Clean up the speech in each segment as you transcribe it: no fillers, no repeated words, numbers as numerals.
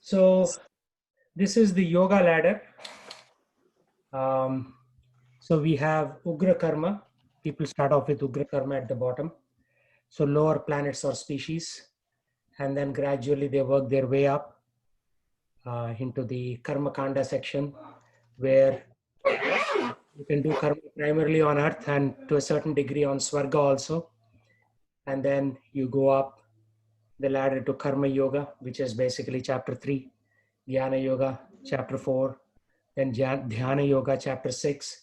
So this is the yoga ladder. Um, so we have Ugra Karma. People start off with Ugra Karma at the bottom. So lower planets or species, and then gradually they work their way up into the Karma Kanda section, where you can do karma primarily on earth and to a certain degree on Swarga also. And then you go up the ladder to Karma Yoga, which is basically chapter 3, Jnana Yoga, chapter 4, then Dhyana Yoga, chapter 6,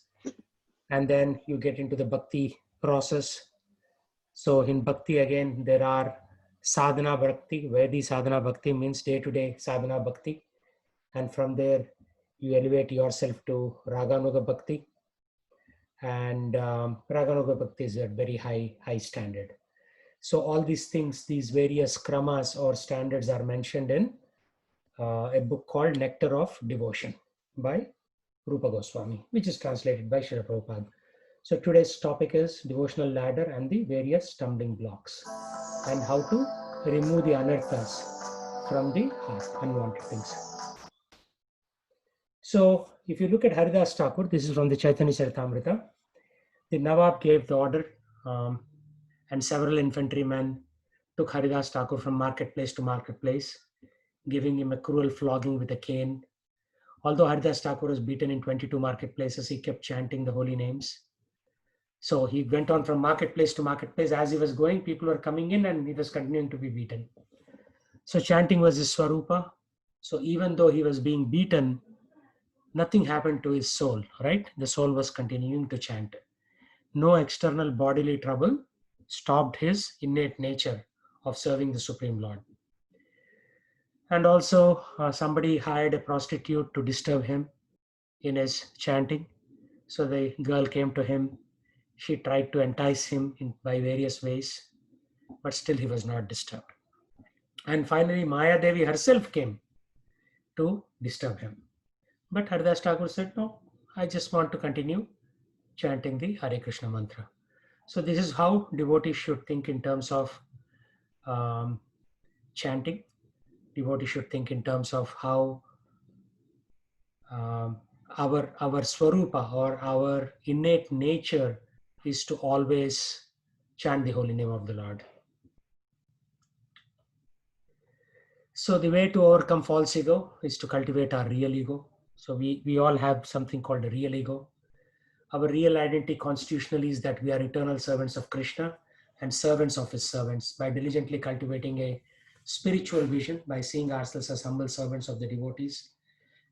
and then you get into the Bhakti process. So in Bhakti, again, there are Sadhana Bhakti, where the Sadhana Bhakti means day-to-day Sadhana Bhakti. And from there, you elevate yourself to Raganuga Bhakti. And Raganuga Bhakti is a very high standard. So all these things, these various kramas or standards are mentioned in a book called Nectar of Devotion by Rupa Goswami, which is translated by Srila Prabhupada. So today's topic is devotional ladder and the various stumbling blocks and how to remove the anarthas from the heart, unwanted things. So if you look at Haridas Thakur, this is from the Chaitanya Charitamrita, the Nawab gave the order and several infantrymen took Haridas Thakur from marketplace to marketplace, giving him a cruel flogging with a cane. Although Haridas Thakur was beaten in 22 marketplaces, he kept chanting the holy names. So he went on from marketplace to marketplace. As he was going, people were coming in and he was continuing to be beaten. So chanting was his Swarupa. So even though he was being beaten, nothing happened to his soul, right? The soul was continuing to chant. No external bodily trouble stopped his innate nature of serving the Supreme Lord. And also somebody hired a prostitute to disturb him in his chanting. So the girl came to him. She tried to entice him by various ways, but still he was not disturbed. And finally, Maya Devi herself came to disturb him. But Haridas Thakur said, no, I just want to continue chanting the Hare Krishna mantra. So this is how devotees should think in terms of chanting. Devotees should think in terms of how our Swarupa or our innate nature is to always chant the holy name of the Lord. So the way to overcome false ego is to cultivate our real ego. So we all have something called a real ego. Our real identity constitutionally is that we are eternal servants of Krishna and servants of his servants. By diligently cultivating a spiritual vision, by seeing ourselves as humble servants of the devotees,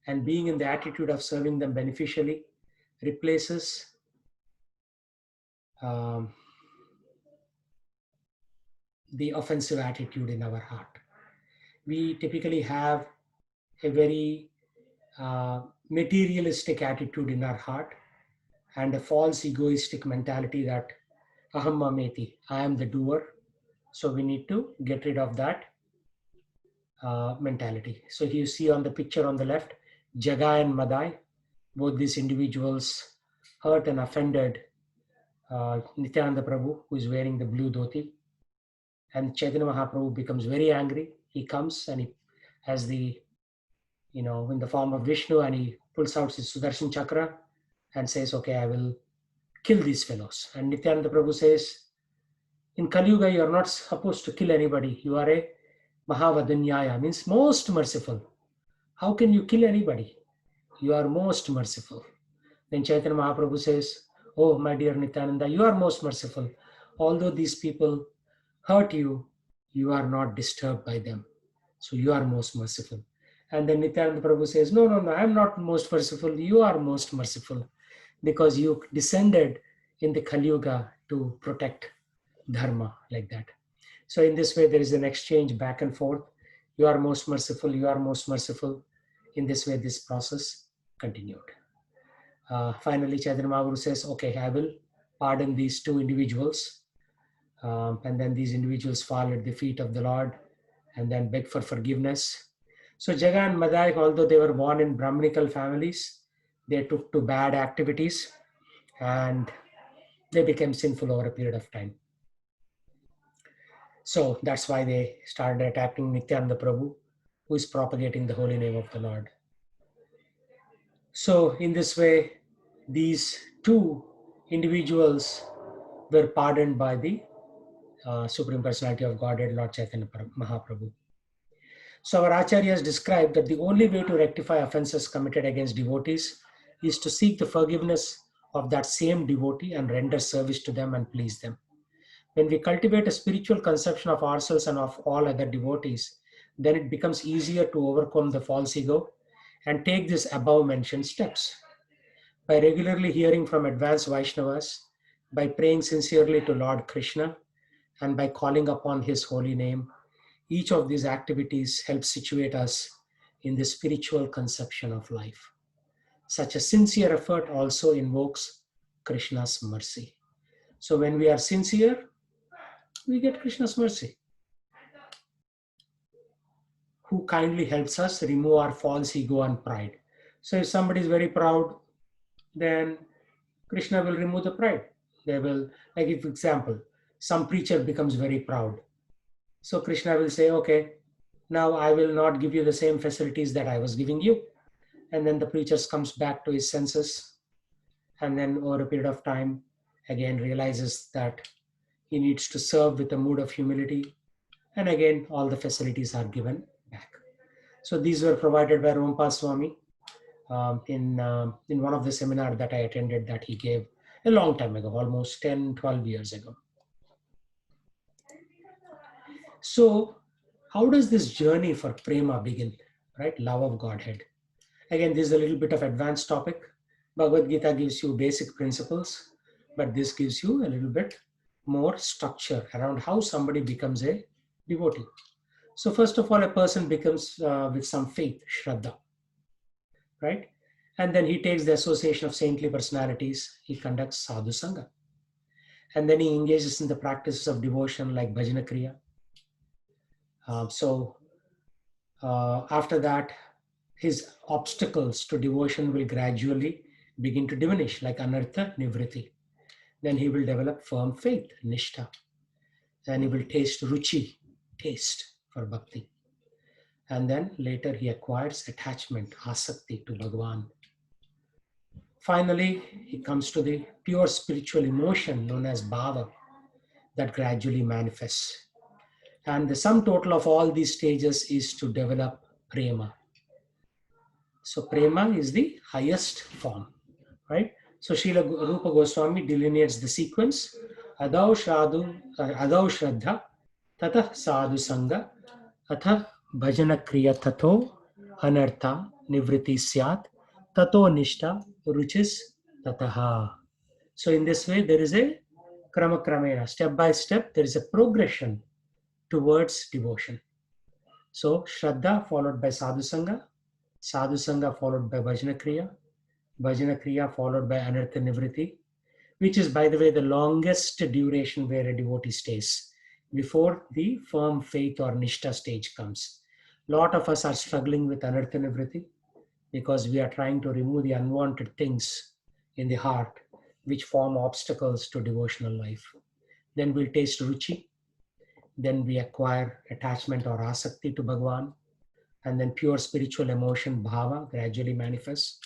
and being in the attitude of serving them beneficially, replaces the offensive attitude in our heart. We typically have a very materialistic attitude in our heart and a false egoistic mentality that aham mameti, I am the doer. So we need to get rid of that mentality. So you see on the picture on the left, Jagai and Madai, both these individuals hurt and offended Nityananda Prabhu, who is wearing the blue dhoti. And Chaitanya Mahaprabhu becomes very angry. He comes and he has the, in the form of Vishnu, and he pulls out his Sudarshan Chakra and says, okay, I will kill these fellows. And Nityananda Prabhu says, in Kali Yuga, you are not supposed to kill anybody. You are a Mahavadanyaya, means most merciful. How can you kill anybody? You are most merciful. Then Chaitanya Mahaprabhu says, oh, my dear Nityananda, you are most merciful. Although these people hurt you, you are not disturbed by them. So you are most merciful. And then Nityananda Prabhu says, no, I am not most merciful. You are most merciful because you descended in the Kali Yuga to protect dharma, like that. So in this way, there is an exchange back and forth. You are most merciful. You are most merciful. In this way, this process continued. Finally, Chaitanya Mahaprabhu says, okay, I will pardon these two individuals. And then these individuals fall at the feet of the Lord and then beg for forgiveness. So Jagai and Madai, although they were born in Brahminical families, they took to bad activities and they became sinful over a period of time. So that's why they started attacking Nityananda Prabhu. who is propagating the holy name of the Lord. So in this way, these two individuals were pardoned by the Supreme Personality of Godhead, Lord Chaitanya Mahaprabhu. So our acharyas described that the only way to rectify offenses committed against devotees is to seek the forgiveness of that same devotee and render service to them and please them. When we cultivate a spiritual conception of ourselves and of all other devotees, then it becomes easier to overcome the false ego and take these above mentioned steps. By regularly hearing from advanced Vaishnavas, by praying sincerely to Lord Krishna, and by calling upon his holy name, each of these activities helps situate us in the spiritual conception of life. Such a sincere effort also invokes Krishna's mercy. So when we are sincere, we get Krishna's mercy, who kindly helps us remove our false ego and pride. So if somebody is very proud, then Krishna will remove the pride. They will, like if, for example, some preacher becomes very proud. So Krishna will say, okay, now I will not give you the same facilities that I was giving you. And then the preacher comes back to his senses, and then over a period of time, again realizes that he needs to serve with a mood of humility. And again, all the facilities are given back. So these were provided by Rompa Swami in one of the seminars that I attended that he gave a long time ago, almost 10, 12 years ago. So how does this journey for prema begin, right? Love of Godhead. Again, this is a little bit of advanced topic. Bhagavad Gita gives you basic principles, but this gives you a little bit more structure around how somebody becomes a devotee. So first of all, a person becomes with some faith, Shraddha, right? And then he takes the association of saintly personalities. He conducts sadhu sangha. And then he engages in the practices of devotion like bhajana kriya. After that, his obstacles to devotion will gradually begin to diminish, like anartha nivriti. Then he will develop firm faith, nishtha. Then he will taste ruchi, taste for bhakti. And then later he acquires attachment, asakti to Bhagavan. Finally, he comes to the pure spiritual emotion known as bhava that gradually manifests. And the sum total of all these stages is to develop prema. So prema is the highest form, right? So Srila Rupa Goswami delineates the sequence. Adau Shraddha, Tatah Sadhu Sangha, Atha Bhajana Kriya Tato, Anartha Nivriti Syat, Tato Nishta, Ruchis Tataha. So in this way, there is a krama kramena, step by step, there is a progression towards devotion. So Shraddha followed by Sadhu Sangha followed by Bhajana Kriya followed by Anartha Nivriti, which is, by the way, the longest duration where a devotee stays before the firm faith or Nishta stage comes. A lot of us are struggling with Anartha Nivriti because we are trying to remove the unwanted things in the heart which form obstacles to devotional life. Then we'll taste Ruchi. Then we acquire attachment or asakti to Bhagavan. And then pure spiritual emotion, bhava, gradually manifests.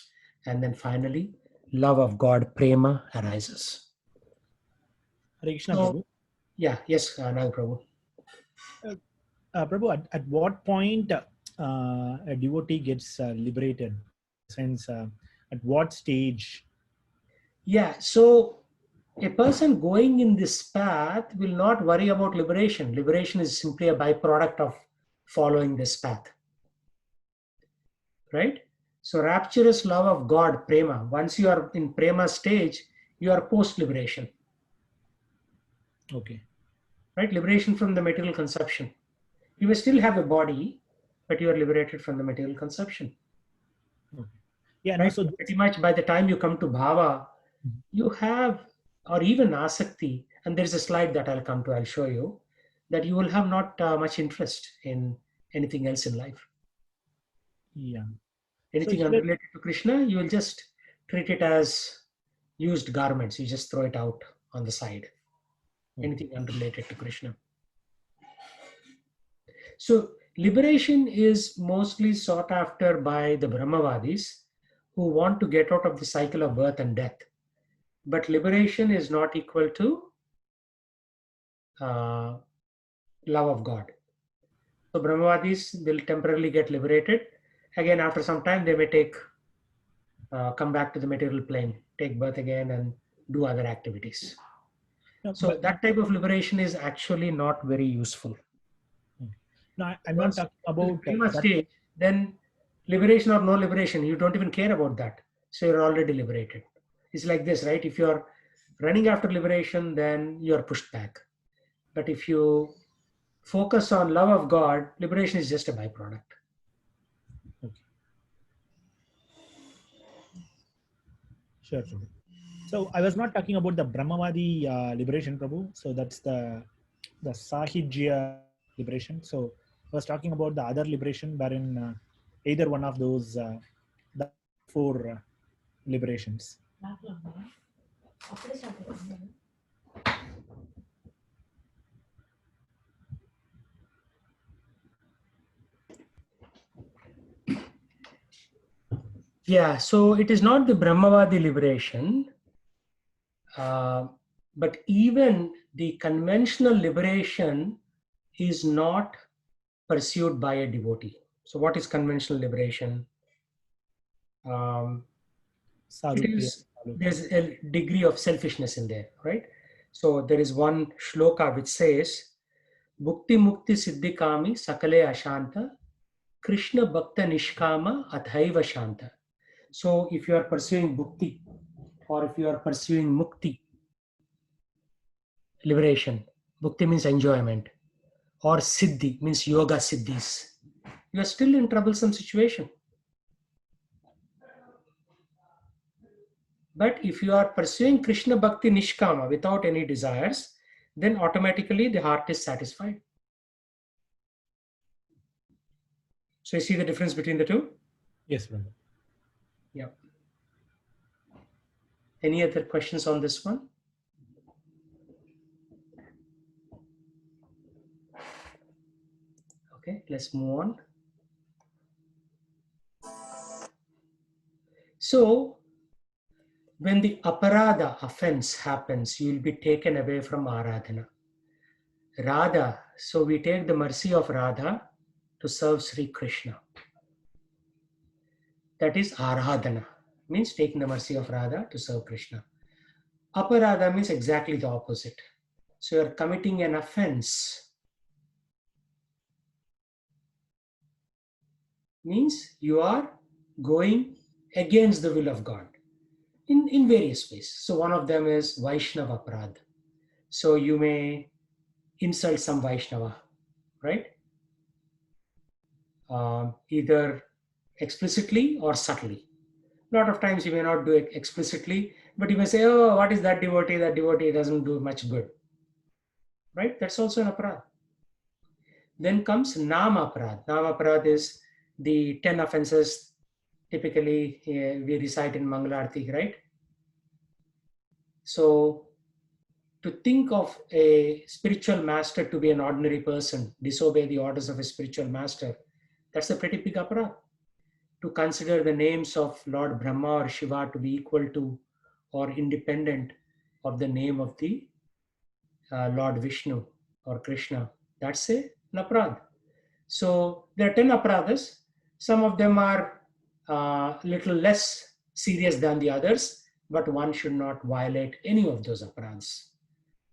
And then finally, love of God, prema, arises. Hare Krishna, Prabhu. Yeah, yes, Nag Prabhu. Prabhu, at what point a devotee gets liberated? Since at what stage? Yeah, so a person going in this path will not worry about liberation. Liberation is simply a byproduct of following this path. Right? So rapturous love of God, prema. Once you are in prema stage, you are post-liberation. Okay. Right? Liberation from the material conception. You may still have a body, but you are liberated from the material conception. Okay. Yeah, right? no, so Pretty much by the time you come to bhava, you have, or even asakti, and there's a slide that I'll show you, that you will have not much interest in anything else in life. yeah. Anything So unrelated to Krishna, you will just treat it as used garments. You just throw it out on the side. Anything unrelated to Krishna. So Liberation is mostly sought after by the Brahmavadis who want to get out of the cycle of birth and death. But liberation is not equal to uh, love of God. So Brahmavadis will temporarily get liberated. Again, after some time, they may come back to the material plane, take birth again, and do other activities. No, So that type of liberation is actually not very useful. no, I'm not Once talking about you came a that. stage, then liberation or no liberation, you don't even care about that. So you're already liberated. It's like this, right? If you're running after liberation, then you're pushed back. But if you focus on love of God, liberation is just a byproduct. Okay. Sure, Prabhu. So I was not talking about the Brahmavadi liberation, Prabhu. So that's the Sahijya liberation. So I was talking about the other liberation, wherein either one of those the four liberations. Yeah, so it is not the Brahmavadi liberation, but even the conventional liberation is not pursued by a devotee. So, what is conventional liberation? Um, it Sarupya. is there's a degree of selfishness in there, right? So there is one shloka which says, "Bhukti mukti siddhi kami sakale ashanta, Krishna bhakta nishkama athaiva shanta." So if you are pursuing bhukti or if you are pursuing mukti, liberation, bhukti means enjoyment, or siddhi means yoga siddhis, you are still in troublesome situation. But if you are pursuing Krishna Bhakti Nishkama without any desires, then automatically the heart is satisfied. So you see the difference between the two? Yes, Prabhu. Yeah. Any other questions on this one? Okay, let's move on. So when the aparada offense happens, you will be taken away from Aradhana. Radha, so we take the mercy of Radha to serve Sri Krishna. That is Aradhana, means taking the mercy of Radha to serve Krishna. Aparada means exactly the opposite. So you're committing an offense. Means you are going against the will of God in various ways. So one of them is Vaishnava Aparad. So you may insult some Vaishnava, right? Either explicitly or subtly. A lot of times you may not do it explicitly, but you may say, oh, what is that devotee? That devotee doesn't do much good. Right? That's also an aparad. Then comes Nama Aparad. Nama Aparad is the 10 offenses typically we recite in Mangalarti, right? So to think of a spiritual master to be an ordinary person, disobey the orders of a spiritual master, that's a pretty big aparad. To consider the names of Lord Brahma or Shiva to be equal to or independent of the name of the Lord Vishnu or Krishna, that's an aparad. So there are 10 aparadas. Some of them are little less serious than the others, but one should not violate any of those aparadas.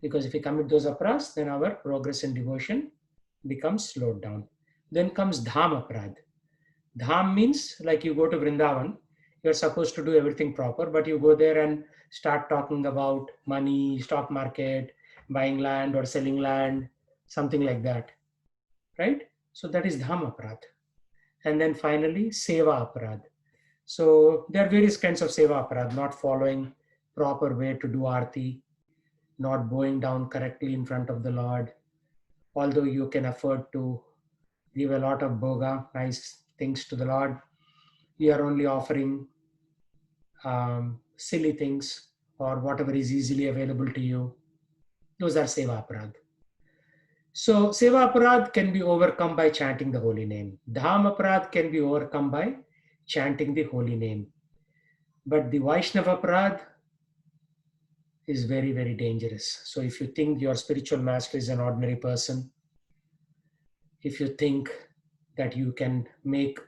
Because if we commit those aparadas, then our progress in devotion becomes slowed down. Then comes dham aparad. Dham means like you go to Vrindavan, you're supposed to do everything proper, but you go there and start talking about money, stock market, buying land or selling land, something like that, right? So that is dham aparad. And then finally, seva aparad. So there are various kinds of seva aparad, not following proper way to do arti, not bowing down correctly in front of the Lord, although you can afford to give a lot of bhoga, nice things to the Lord. You are only offering silly things or whatever is easily available to you. Those are seva aparad. So Seva Aparad can be overcome by chanting the holy name. Dham Aparad can be overcome by chanting the holy name. But the Vaishnava Aparad is very, very dangerous. So if you think your spiritual master is an ordinary person, if you think that you can make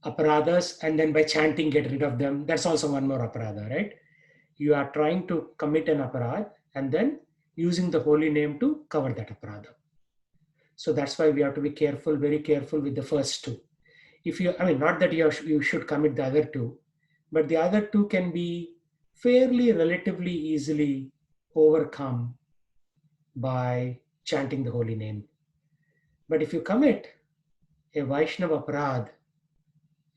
aparadhas and then by chanting get rid of them, that's also one more aparadha, right? You are trying to commit an aparadha and then using the holy name to cover that aparadha. So that's why we have to be careful, very careful with the first two. If you, I mean, not that you should commit the other two, but the other two can be fairly relatively easily overcome by chanting the holy name. But if you commit a Vaishnava aparadha,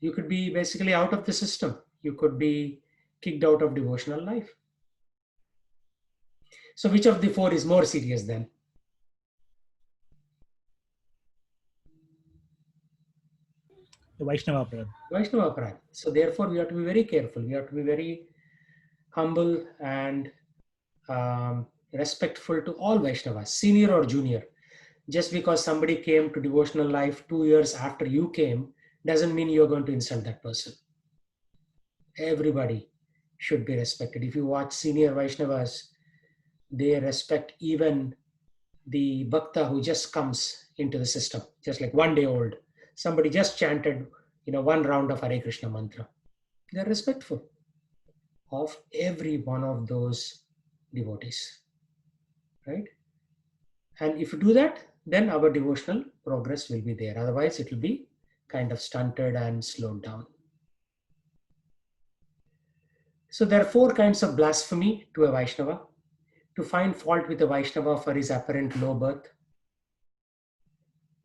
you could be basically out of the system. You could be kicked out of devotional life. So which of the four is more serious then? The Vaishnava Aparad. Vaishnava aparadha. So therefore we have to be very careful. We have to be very humble and respectful to all Vaishnavas, senior or junior. Just because somebody came to devotional life 2 years after you came doesn't mean you're going to insult that person. Everybody should be respected. If you watch senior Vaishnavas, they respect even the bhakta who just comes into the system, just like 1 day old. Somebody just chanted, one round of Hare Krishna mantra. They're respectful of every one of those devotees, right? And if you do that, then our devotional progress will be there. Otherwise, it will be kind of stunted and slowed down. So there are 4 kinds of blasphemy to a Vaishnava. To find fault with a Vaishnava for his apparent low birth.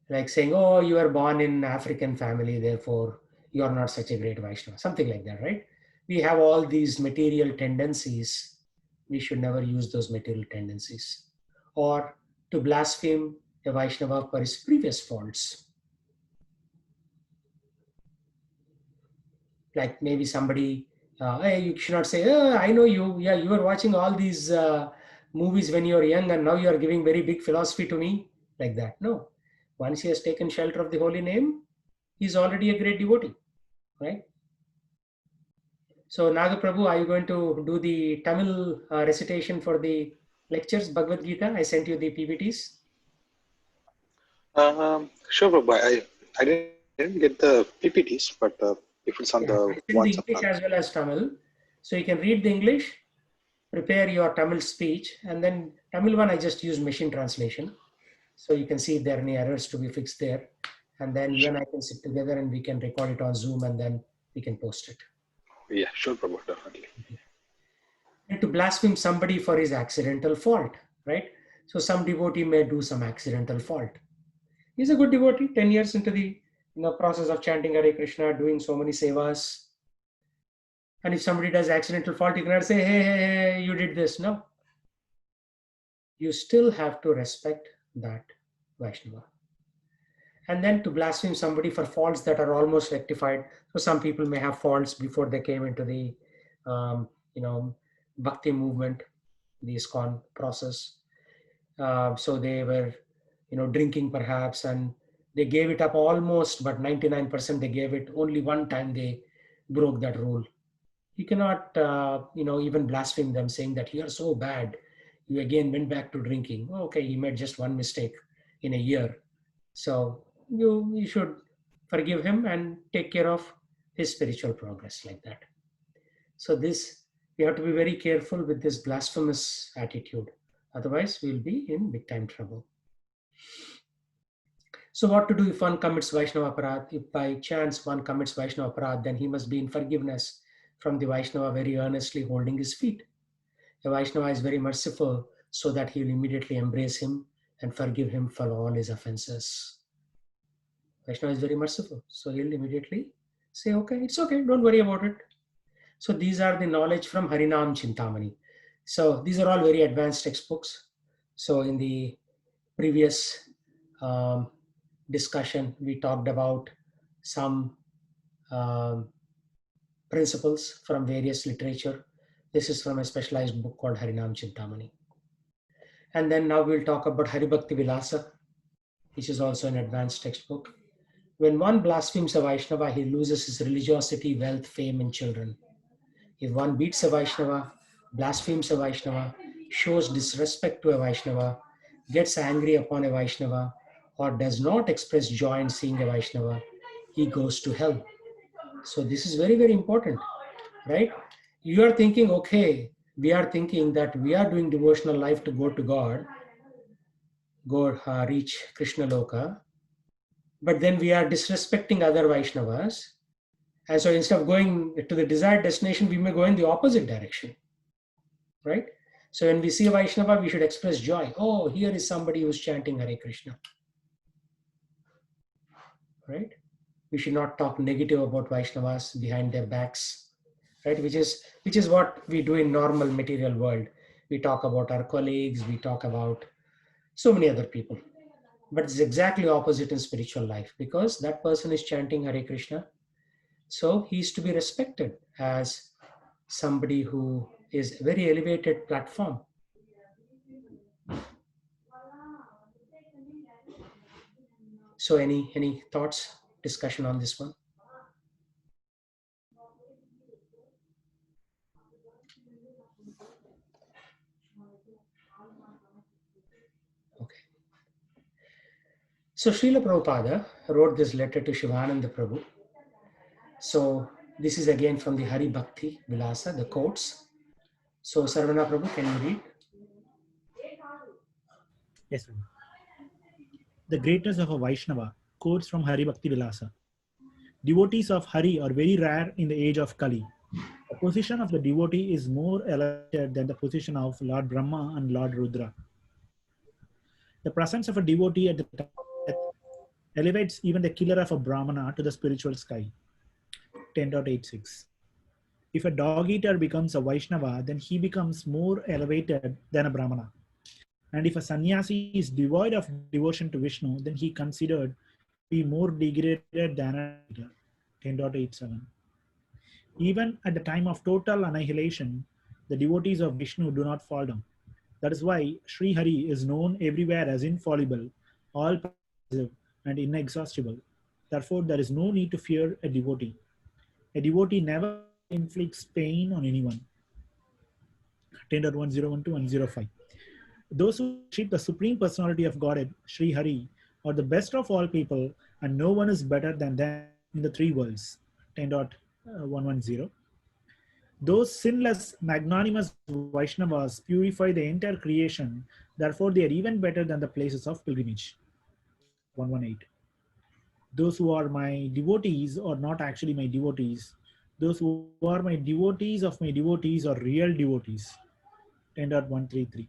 Like saying, oh, you are born in African family, therefore you are not such a great Vaishnava. Something like that, right? We have all these material tendencies. We should never use those material tendencies. Or to blaspheme a Vaishnava for his previous faults. Like maybe somebody, hey, you should not say, oh, I know you. Yeah, you were watching all these movies when you were young and now you are giving very big philosophy to me. Like that. No. Once he has taken shelter of the holy name, he's already a great devotee, right? So Nagaprabhu, are you going to do the Tamil recitation for the lectures, Bhagavad Gita? I sent you the PPTs. Sure, Prabhu. I didn't get the PPTs, but if it's on the I sent the WhatsApp. English as well as Tamil. So you can read the English, prepare your Tamil speech, and then Tamil one I just use machine translation. So you can see if there are any errors to be fixed there. And then you and I can sit together and we can record it on Zoom and then we can post it. Yeah, sure, Prabhu, definitely. And to blaspheme somebody for his accidental fault, right? So some devotee may do some accidental fault. He's a good devotee, 10 years into the process of chanting Hare Krishna, doing so many sevas. And if somebody does accidental fault, you cannot say, hey, you did this. No. You still have to respect that Vaishnava. And then to blaspheme somebody for faults that are almost rectified. So some people may have faults before they came into the, Bhakti movement, the ISKCON process. So they were, drinking perhaps, and they gave it up almost, but 99% they gave it. Only one time they broke that rule. You cannot, even blaspheme them saying that you are so bad. You again went back to drinking. Okay, he made just one mistake in a year. So you should forgive him and take care of his spiritual progress like that. So we have to be very careful with this blasphemous attitude. Otherwise, we'll be in big time trouble. So what to do if one commits Vaishnava aparadh? If by chance one commits Vaishnava aparadh, then he must be in forgiveness from the Vaishnava very earnestly holding his feet. A Vaishnava is very merciful so that he will immediately embrace him and forgive him for all his offenses. Vaishnava is very merciful. So he'll immediately say, okay, it's okay, don't worry about it. So these are the knowledge from Harinam Chintamani. So these are all very advanced textbooks. So in the previous discussion, we talked about some principles from various literature. This is from a specialized book called Harinam Chintamani. And then now we'll talk about Haribhakti Vilasa. which is also an advanced textbook. When one blasphemes a Vaishnava, he loses his religiosity, wealth, fame, and children. If one beats a Vaishnava, blasphemes a Vaishnava, shows disrespect to a Vaishnava, gets angry upon a Vaishnava, or does not express joy in seeing a Vaishnava, he goes to hell. So this is very, very important, right? You are thinking, okay, we are thinking that we are doing devotional life to go to God, go reach Krishna Loka, but then we are disrespecting other Vaishnavas. And so instead of going to the desired destination, we may go in the opposite direction, right? So when we see a Vaishnava, we should express joy. Oh, here is somebody who's chanting Hare Krishna, right? We should not talk negative about Vaishnavas behind their backs, right? Which is what we do in normal material world. We talk about our colleagues, we talk about so many other people. But it's exactly opposite in spiritual life, because that person is chanting Hare Krishna. So he is to be respected as somebody who is very elevated platform. So any thoughts, discussion on this one? Okay. So Srila Prabhupada wrote this letter to Shivananda Prabhu. So this is again from the Hari Bhakti Vilasa, the quotes. So Sarvana Prabhu, can you read? Yes, Prabhu. The greatness of a Vaishnava quotes from Hari Bhakti Vilasa. Devotees of Hari are very rare in the age of Kali. The position of the devotee is more elevated than the position of Lord Brahma and Lord Rudra. The presence of a devotee at the time of death elevates even the killer of a Brahmana to the spiritual sky. 10.86. If a dog eater becomes a Vaishnava, then he becomes more elevated than a Brahmana. And if a sannyasi is devoid of devotion to Vishnu, then he considered to be more degraded than a eater. 10.87. Even at the time of total annihilation, the devotees of Vishnu do not fall down. That is why Sri Hari is known everywhere as infallible, all-pervasive, and inexhaustible. Therefore, there is no need to fear a devotee. A devotee never inflicts pain on anyone. 10.1012 and 05. Those who worship the Supreme Personality of Godhead, Sri Hari, are the best of all people, and no one is better than them in the three worlds. 10.110. Those sinless, magnanimous Vaishnavas purify the entire creation, therefore, they are even better than the places of pilgrimage. 10.118. Those who are my devotees are not actually my devotees. Those who are my devotees of my devotees are real devotees. 10.133.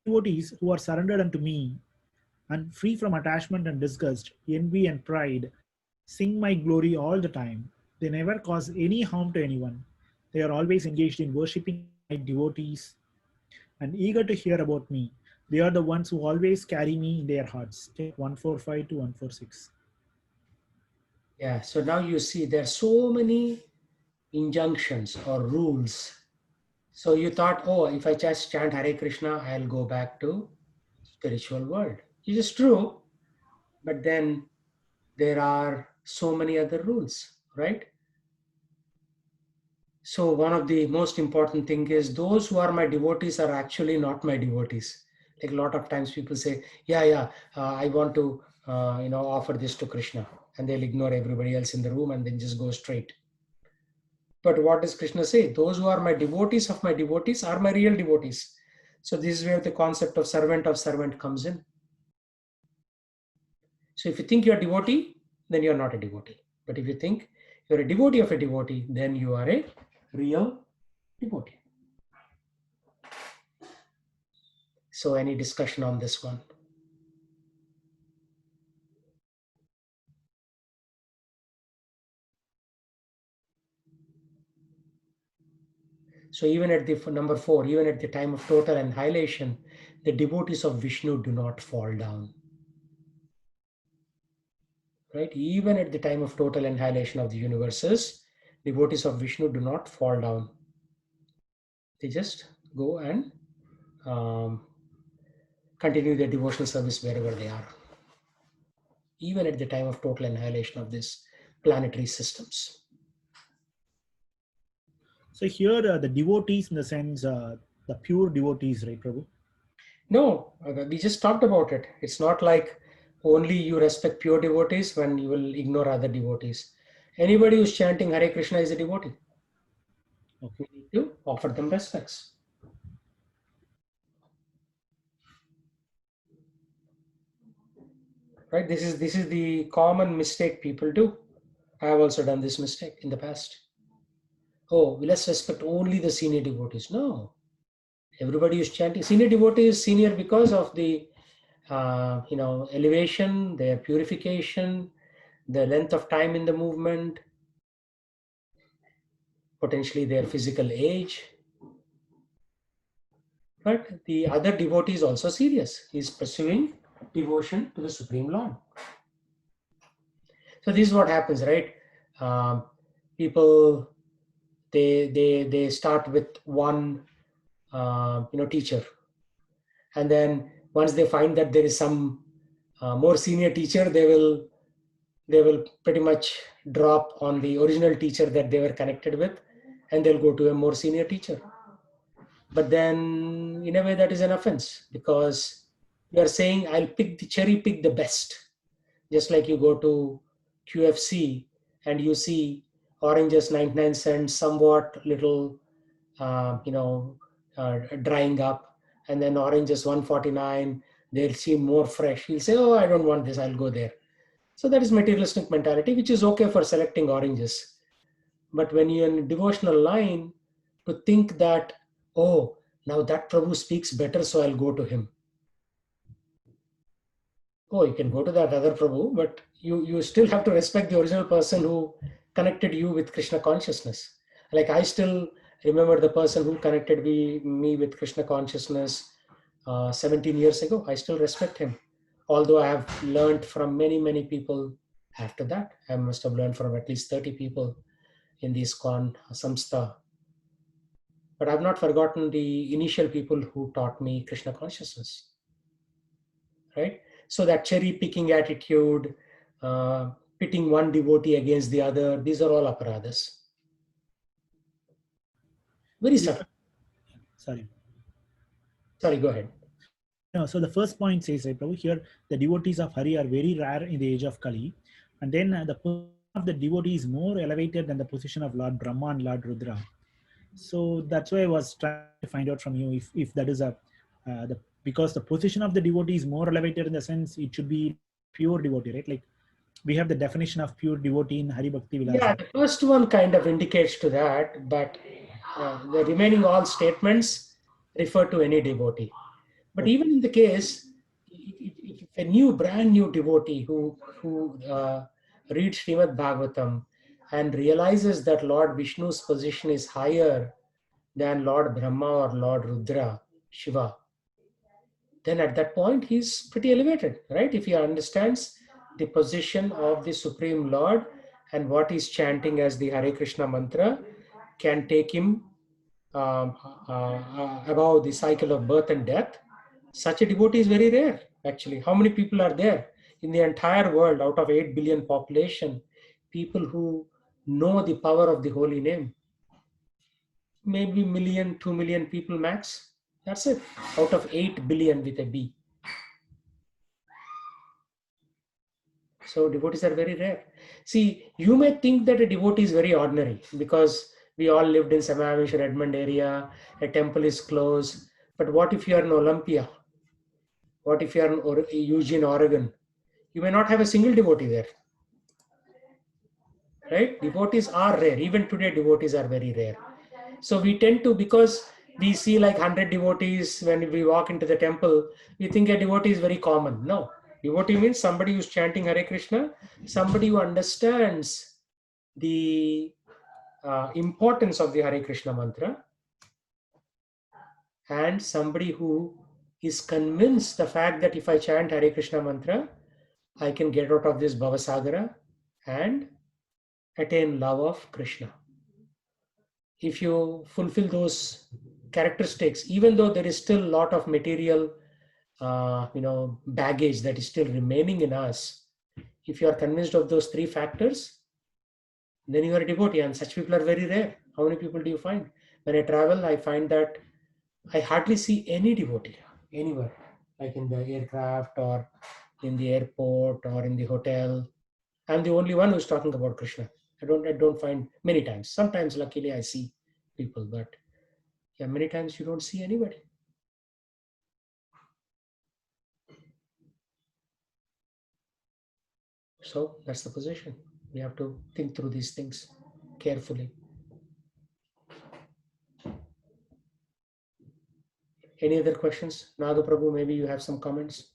Devotees who are surrendered unto me and free from attachment and disgust, envy and pride, sing my glory all the time. They never cause any harm to anyone. They are always engaged in worshipping my devotees and eager to hear about me. They are the ones who always carry me in their hearts. 145 to 146. Yeah, so now you see there are so many injunctions or rules. So you thought, oh, if I just chant Hare Krishna, I'll go back to spiritual world. It is true, but then there are so many other rules, right? So one of the most important thing is those who are my devotees are actually not my devotees. Like a lot of times people say, I want to, offer this to Krishna, and they'll ignore everybody else in the room and then just go straight. But what does Krishna say? Those who are my devotees of my devotees are my real devotees. So this is where the concept of servant comes in. So if you think you're a devotee, then you're not a devotee. But if you think you're a devotee of a devotee, then you are a real devotee. So any discussion on this one? So even at the number 4, even at the time of total annihilation, the devotees of Vishnu do not fall down. Right? Even at the time of total annihilation of the universes, devotees of Vishnu do not fall down. They just go and continue their devotional service wherever they are. even at the time of total annihilation of these planetary systems. So here the devotees, in the sense, the pure devotees, right, Prabhu? No, we just talked about it. It's not like only you respect pure devotees when you will ignore other devotees. Anybody who's chanting Hare Krishna is a devotee. Okay. We need to offer them respects. Right? This is the common mistake people do. I have also done this mistake in the past. Oh, let's respect only the senior devotees. No, everybody is chanting. Senior devotee is senior because of the elevation, their purification, the length of time in the movement, potentially their physical age. But the other devotee is also serious. He is pursuing devotion to the Supreme Lord. So this is what happens, right? People they start with one teacher, and then once they find that there is some more senior teacher, they will pretty much drop on the original teacher that they were connected with, and they'll go to a more senior teacher. But then in a way that is an offense, because you are saying I'll cherry pick the best. Just like you go to QFC and you see oranges 99 cents, somewhat little drying up, and then oranges 149, they'll seem more fresh. You'll say, oh, I don't want this, I'll go there. So that is materialistic mentality, which is okay for selecting oranges. But when you're in a devotional line, to think that, oh, now that Prabhu speaks better, so I'll go to him. Oh, you can go to that other Prabhu, but you still have to respect the original person who connected you with Krishna consciousness. Like I still remember the person who connected me with Krishna consciousness 17 years ago. I still respect him. Although I have learned from many, many people after that. I must have learned from at least 30 people in the ISKCON Samstha. But I've not forgotten the initial people who taught me Krishna consciousness. Right? So that cherry picking attitude, pitting one devotee against the other, these are all aparadhas. Very subtle. Sorry, Go ahead. No, so the first point says, right, Prabhu, here the devotees of Hari are very rare in the age of Kali. And then the position of the devotee is more elevated than the position of Lord Brahma and Lord Rudra. So that's why I was trying to find out from you if that is because the position of the devotee is more elevated in the sense it should be pure devotee, right? Like we have the definition of pure devotee in Hari Bhakti Vilasa. Yeah, the first one kind of indicates to that, but the remaining all statements refer to any devotee. But even in the case, if a brand new devotee who reads Srimad Bhagavatam and realizes that Lord Vishnu's position is higher than Lord Brahma or Lord Rudra, Shiva, then at that point he's pretty elevated, right? If he understands the position of the Supreme Lord and what he's chanting as the Hare Krishna mantra can take him above the cycle of birth and death. Such a devotee is very rare, actually. How many people are there in the entire world out of 8 billion population? People who know the power of the holy name. Maybe 1 million, 2 million people max. That's it. Out of 8 billion with a B. So devotees are very rare. See, you may think that a devotee is very ordinary because we all lived in Sammamish or Edmond area, a temple is close. But what if you are in Olympia? What if you are in Eugene, Oregon? You may not have a single devotee there. Right? Devotees are rare. Even today, devotees are very rare. So we tend to, because we see like 100 devotees when we walk into the temple, we think a devotee is very common. No. Devotee means somebody who's chanting Hare Krishna, somebody who understands the importance of the Hare Krishna mantra, and somebody who is convinced the fact that if I chant Hare Krishna mantra, I can get out of this Bhavasagara and attain love of Krishna. If you fulfill those characteristics, even though there is still a lot of material baggage that is still remaining in us, If you are convinced of those three factors, then you are a devotee, and such people are very rare. How many people do you find? When I travel, I find that I hardly see any devotee anywhere, like in the aircraft or in the airport or in the hotel. I'm the only one who's talking about Krishna. I don't find many times. Sometimes, luckily, I see people, but yeah, many times you don't see anybody. So that's the position. We have to think through these things carefully. Any other questions? Naga Prabhu, maybe you have some comments.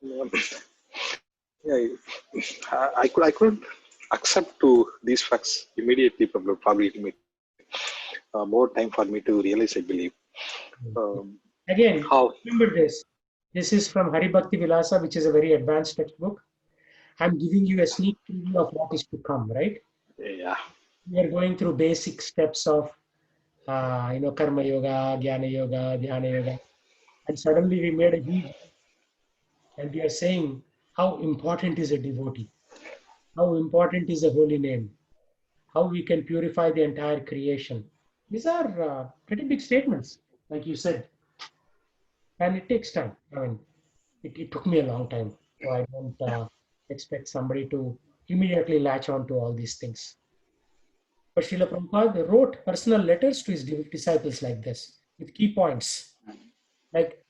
Um, yeah, I couldn't accept to these facts immediately, probably it may more time for me to realize, I believe. Again, How? remember this. This is from Hari Bhakti Vilasa, which is a very advanced textbook. I'm giving you a sneak preview of what is to come, right? Yeah. We are going through basic steps of, Karma Yoga, Jnana Yoga, Dhyana Yoga. And suddenly we made a huge, and we are saying how important is a devotee, how important is a holy name, how we can purify the entire creation. These are pretty big statements, like you said, and it takes time. I mean, it took me a long time, so I don't expect somebody to immediately latch on to all these things. But Srila Prabhupada wrote personal letters to his disciples like this, with key points. Like,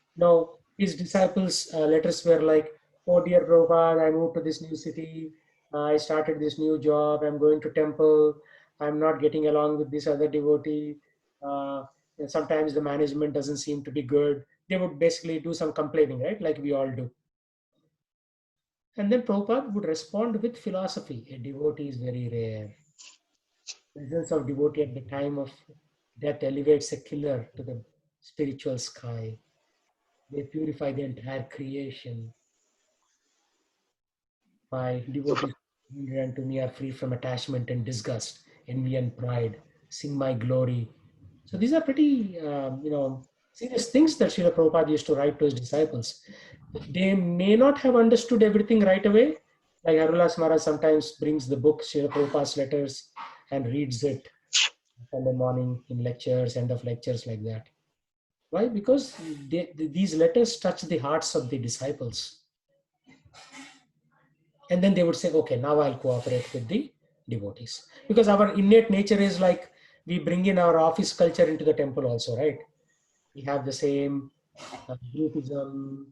his disciples' letters were like, "Oh dear Prabhupada, I moved to this new city. I started this new job. I'm going to temple. I'm not getting along with this other devotee. Uh, and sometimes the management doesn't seem to be good." They would basically do some complaining, right? Like we all do. And then Prabhupada would respond with philosophy. A devotee is very rare. Presence of devotee at the time of death elevates a killer to the spiritual sky. They purify the entire creation. My So, devotees unto me are free from attachment and disgust, envy and pride. Sing my glory. So these are pretty, serious things that Srila Prabhupada used to write to his disciples. They may not have understood everything right away. Like Harulas Maharaj sometimes brings the book, Srila Prabhupada's letters, and reads it Sunday morning in lectures, end of lectures, like that. Why? Because these letters touch the hearts of the disciples. And then they would say, okay, now I'll cooperate with the devotees. Because our innate nature is like we bring in our office culture into the temple also, right? We have the same groupism,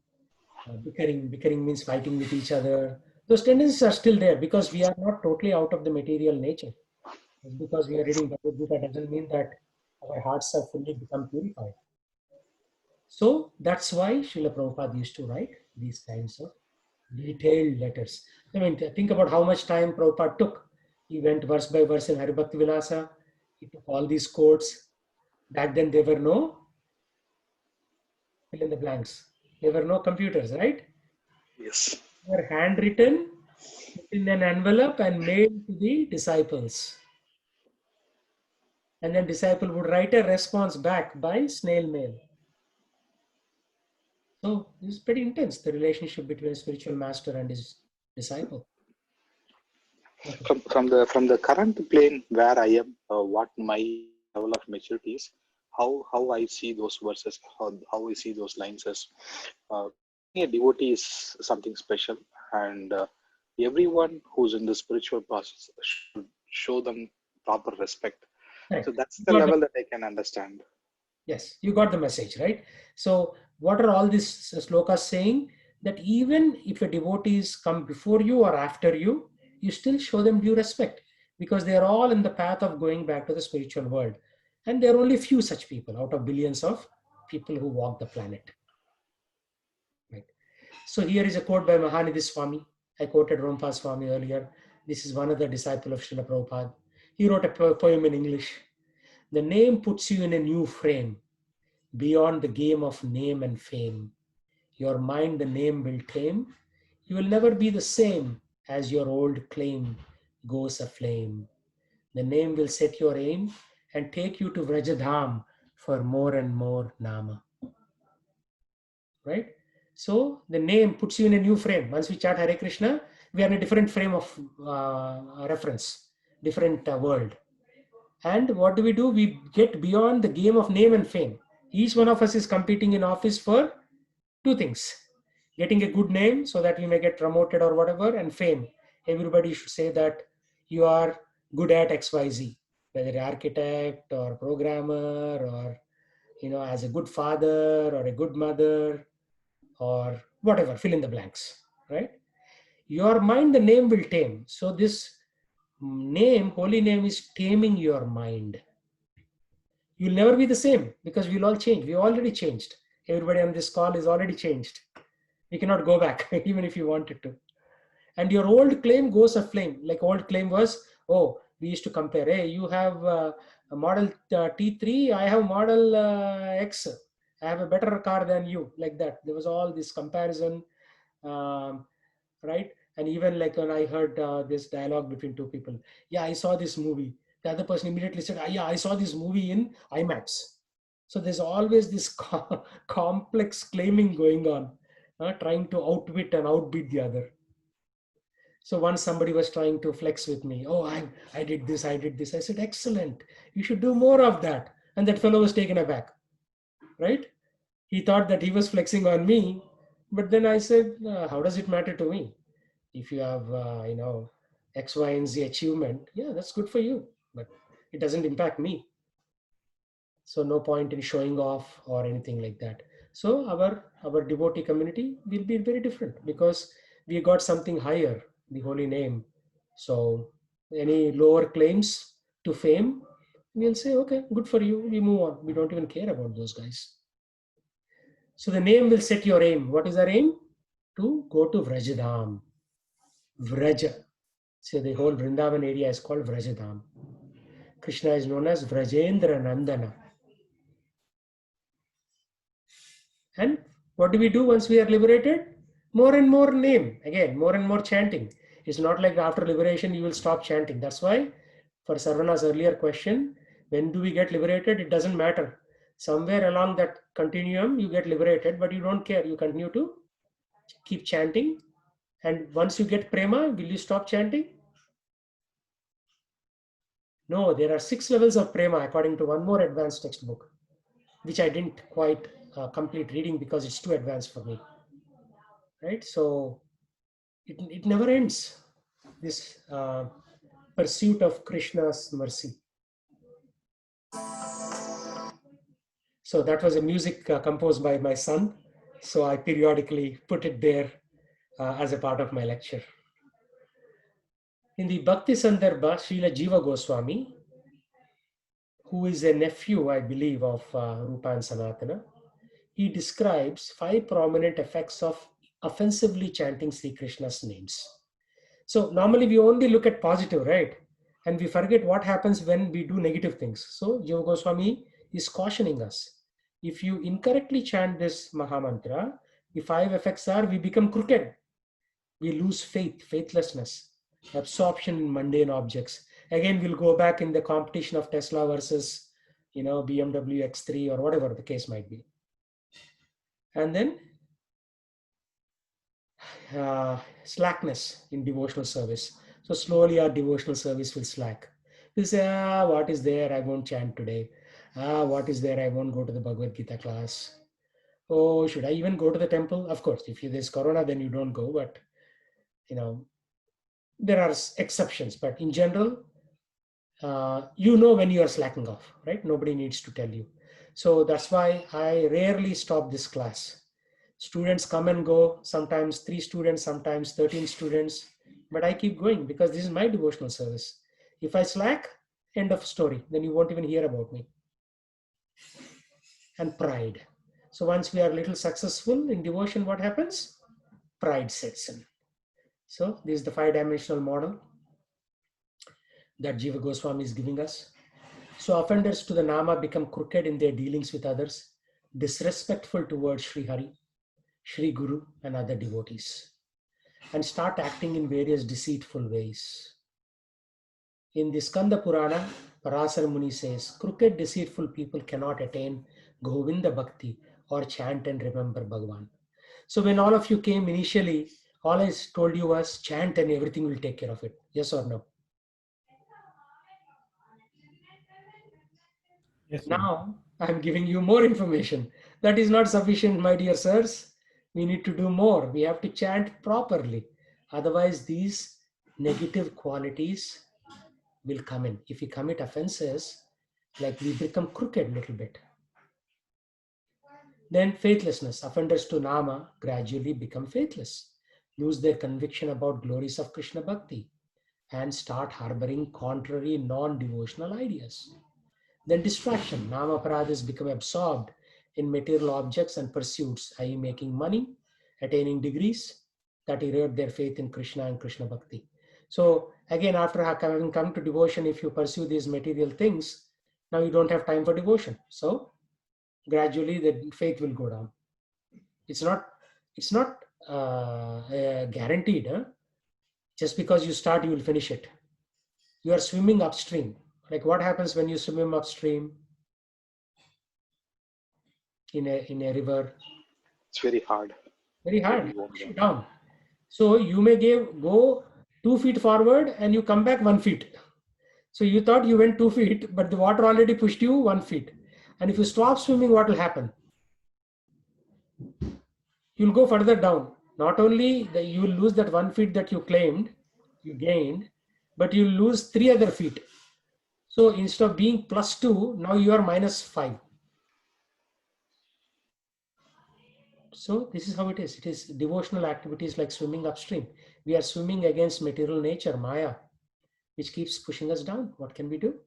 bickering. Bickering means fighting with each other. Those tendencies are still there because we are not totally out of the material nature. Just because we are reading Bhagavad Gita doesn't mean that our hearts have fully become purified. So that's why Srila Prabhupada used to write these kinds of detailed letters. I mean, think about how much time Prabhupada took. He went verse by verse in Haribhakti Vilasa. He took all these quotes. Back then, there were no fill in the blanks. There were no computers, right? yes. They were handwritten, put in an envelope, and mailed to the disciples. And then disciple would write a response back by snail mail. So this is pretty intense, the relationship between a spiritual master and his disciple. Okay. From the current plane where I am, what my level of maturity is, how I see those verses, how I see those lines as being a devotee is something special, and everyone who's in the spiritual process should show them proper respect. So Correct. that's You the got level that I can understand. Yes, you got the message, right? So, what are all these slokas saying? That even if a devotees come before you or after you, you still show them due respect because they are all in the path of going back to the spiritual world. And there are only few such people out of billions of people who walk the planet. Right. So, here is a quote by Mahanidhi Swami. I quoted Rompa Swami earlier. This is one of the disciples of Srila Prabhupada. He wrote a poem in English. The name puts you in a new frame beyond the game of name and fame. Your mind the name will tame. You will never be the same as your old claim goes aflame. The name will set your aim and take you to Vrajadham for more and more Nama. Right? So the name puts you in a new frame. Once we chant Hare Krishna, we are in a different frame of reference, different world. And what do? We get beyond the game of name and fame. Each one of us is competing in office for two things: getting a good name so that we may get promoted or whatever, and fame. Everybody should say that you are good at XYZ, whether architect or programmer or as a good father or a good mother or whatever, fill in the blanks, right? Your mind, the name will tame. So this name, holy name, is taming your mind. You'll never be the same because we'll all change. We already changed. Everybody on this call is already changed. We cannot go back even if you wanted to. And your old claim goes aflame. Like old claim was, oh, we used to compare. Hey, you have a model T3, I have model X. I have a better car than you. Like that. There was all this comparison, right? And even like when I heard this dialogue between two people, yeah, I saw this movie. The other person immediately said, yeah, I saw this movie in IMAX. So there's always this complex claiming going on, trying to outwit and outbeat the other. So once somebody was trying to flex with me, oh, I did this, I did this. I said, excellent. You should do more of that. And that fellow was taken aback, right? He thought that he was flexing on me. But then I said, how does it matter to me? If you have, X, Y, and Z achievement, yeah, that's good for you. But it doesn't impact me. So no point in showing off or anything like that. So our devotee community will be very different because we got something higher, the holy name. So any lower claims to fame, we'll say, okay, good for you. We move on. We don't even care about those guys. So the name will set your aim. What is our aim? To go to Vrajadham. Vraja. So the whole Vrindavan area is called Vrajadham. Krishna is known as Vrajendra Nandana. And what do we do once we are liberated? More and more name. Again, more and more chanting. It's not like after liberation you will stop chanting. That's why, for Sarvana's earlier question, when do we get liberated? It doesn't matter. Somewhere along that continuum, you get liberated, but you don't care. You continue to keep chanting. And once you get prema, will you stop chanting? No, there are 6 levels of prema according to one more advanced textbook, which I didn't quite complete reading because it's too advanced for me. Right? So it never ends, this pursuit of Krishna's mercy. So that was a music composed by my son. So I periodically put it there as a part of my lecture. In the Bhakti Sandarbha, Srila Jiva Goswami, who is a nephew, I believe, of Rupa and Sanatana, he describes 5 prominent effects of offensively chanting Sri Krishna's names. So normally we only look at positive, right? And we forget what happens when we do negative things. So Jiva Goswami is cautioning us. If you incorrectly chant this Mahamantra, the 5 effects are: we become crooked, we lose faith, faithlessness, absorption in mundane objects. Again, we'll go back in the competition of Tesla versus, BMW X3 or whatever the case might be. And then slackness in devotional service. So slowly our devotional service will slack. We'll say, what is there? I won't chant today. What is there? I won't go to the Bhagavad Gita class. Oh, should I even go to the temple? Of course, if there's Corona, then you don't go. But, there are exceptions. But in general, when you are slacking off, right? Nobody needs to tell you. So that's why I rarely stop this class. Students come and go, sometimes 3 students, sometimes 13 students, but I keep going because this is my devotional service. If I slack, end of story, then you won't even hear about me. And pride. So once we are a little successful in devotion, what happens? Pride sets in. So this is the 5-dimensional model that Jiva Goswami is giving us. So offenders to the Nama become crooked in their dealings with others, disrespectful towards Sri Hari, Sri Guru and other devotees, and start acting in various deceitful ways. In the Skanda Purana, Parasara Muni says, crooked, deceitful people cannot attain Govinda Bhakti or chant and remember Bhagavan. So when all of you came initially, all I told you was chant and everything will take care of it. Yes or no? Yes, Prabhu. Now I'm giving you more information. That is not sufficient, my dear sirs. We need to do more. We have to chant properly. Otherwise, these negative qualities will come in. If we commit offenses, like we become crooked a little bit. Then faithlessness. Offenders to Nama gradually become faithless, lose their conviction about glories of Krishna Bhakti, and start harboring contrary non-devotional ideas. Then distraction. Nama paradhis become absorbed in material objects and pursuits, i.e. making money, attaining degrees that erode their faith in Krishna and Krishna Bhakti. So again, after having come to devotion, if you pursue these material things, now you don't have time for devotion. So gradually the faith will go down. It's not guaranteed. Huh? Just because you start, you will finish it. You are swimming upstream. Like what happens when you swim upstream in a river? It's very hard. Very hard. Push you down. So you may go 2 feet forward and you come back 1 feet. So you thought you went 2 feet, but the water already pushed you 1 feet. And if you stop swimming, what will happen? You'll go further down. Not only that you will lose that 1 feet that you gained, but you'll lose 3 other feet. So instead of being +2, now you are -5. So this is how it is. It is devotional activities like swimming upstream. We are swimming against material nature, Maya, which keeps pushing us down. What can we do?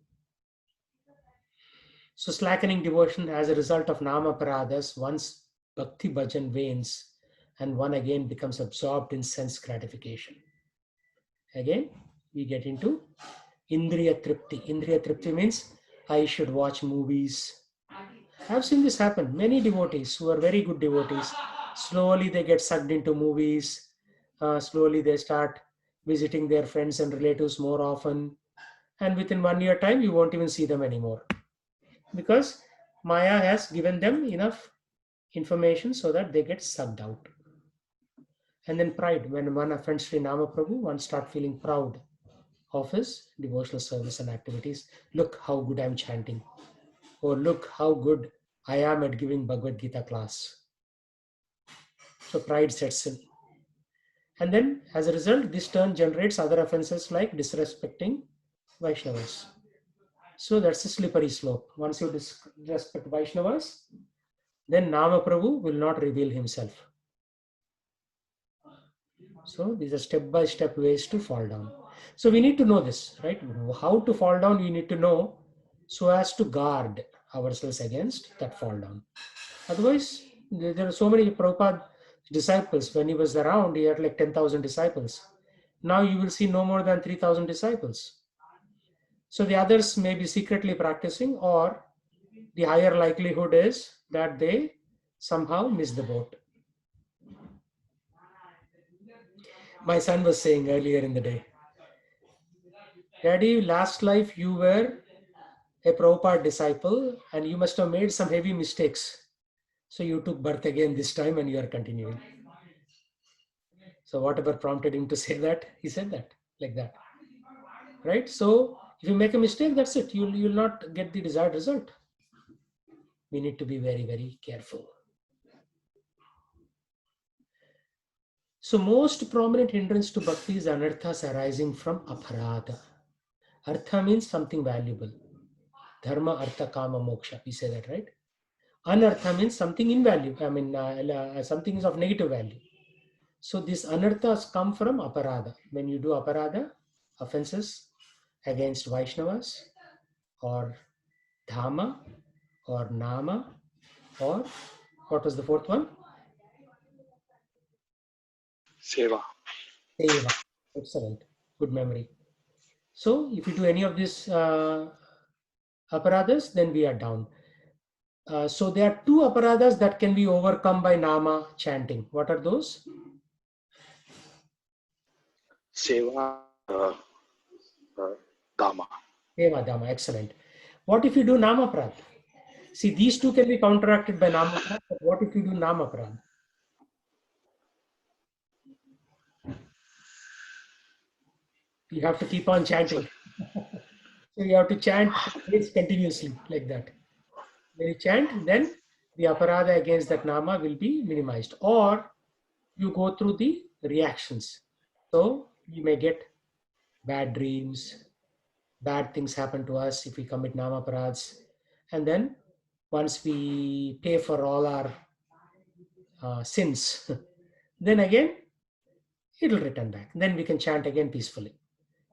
So slackening devotion as a result of Nama Paradhas, one's Bhakti Bhajan wanes and one again becomes absorbed in sense gratification. Again, we get into Indriya Tripti. Indriya Tripti means I should watch movies. I've seen this happen. Many devotees who are very good devotees, slowly they get sucked into movies. Slowly they start visiting their friends and relatives more often. And within 1 year time, you won't even see them anymore. Because Maya has given them enough information so that they get sucked out. And then pride. When one offends Sri Nama Prabhu, one start feeling proud of his devotional service and activities. Look how good I'm chanting. Or look how good I am at giving Bhagavad Gita class. So pride sets in. And then as a result, this turn generates other offenses like disrespecting Vaishnavas. So that's a slippery slope. Once you disrespect Vaishnavas, then Nama Prabhu will not reveal himself. So these are step-by-step ways to fall down. So we need to know this, right? How to fall down, we need to know so as to guard ourselves against that fall down. Otherwise, there are so many Prabhupada disciples. When he was around, he had like 10,000 disciples. Now you will see no more than 3,000 disciples. So the others may be secretly practicing, or the higher likelihood is that they somehow miss the boat. My son was saying earlier in the day, Daddy, last life you were a Prabhupada disciple and you must have made some heavy mistakes. So you took birth again this time and you are continuing. So whatever prompted him to say that, he said that, like that. Right? So if you make a mistake, that's it. You'll not get the desired result. We need to be very, very careful. So most prominent hindrance to bhakti is anarthas arising from aparadha. Artha means something valuable. Dharma, artha, kama, moksha. We say that, right? Anartha means something invaluable. I mean, something is of negative value. So these anarthas come from aparadha. When you do aparadha, offenses against Vaishnavas or Dhamma or Nama or what was the fourth one? Seva. Seva. Excellent. Good memory. So if you do any of these aparadhas, then we are down. So there are 2 aparadhas that can be overcome by Nama chanting. What are those? Seva, Dhamma. Seva, Dhamma. Excellent. What if you do Nama Prad? See, these 2 can be counteracted by Nama Prad, but what if you do Nama Prad? You have to keep on chanting. So you have to chant this continuously like that. When you chant, then the aparadha against that nama will be minimized. Or you go through the reactions. So you may get bad dreams, bad things happen to us if we commit nama parads. And then once we pay for all our sins, then again it'll return back. Then we can chant again peacefully.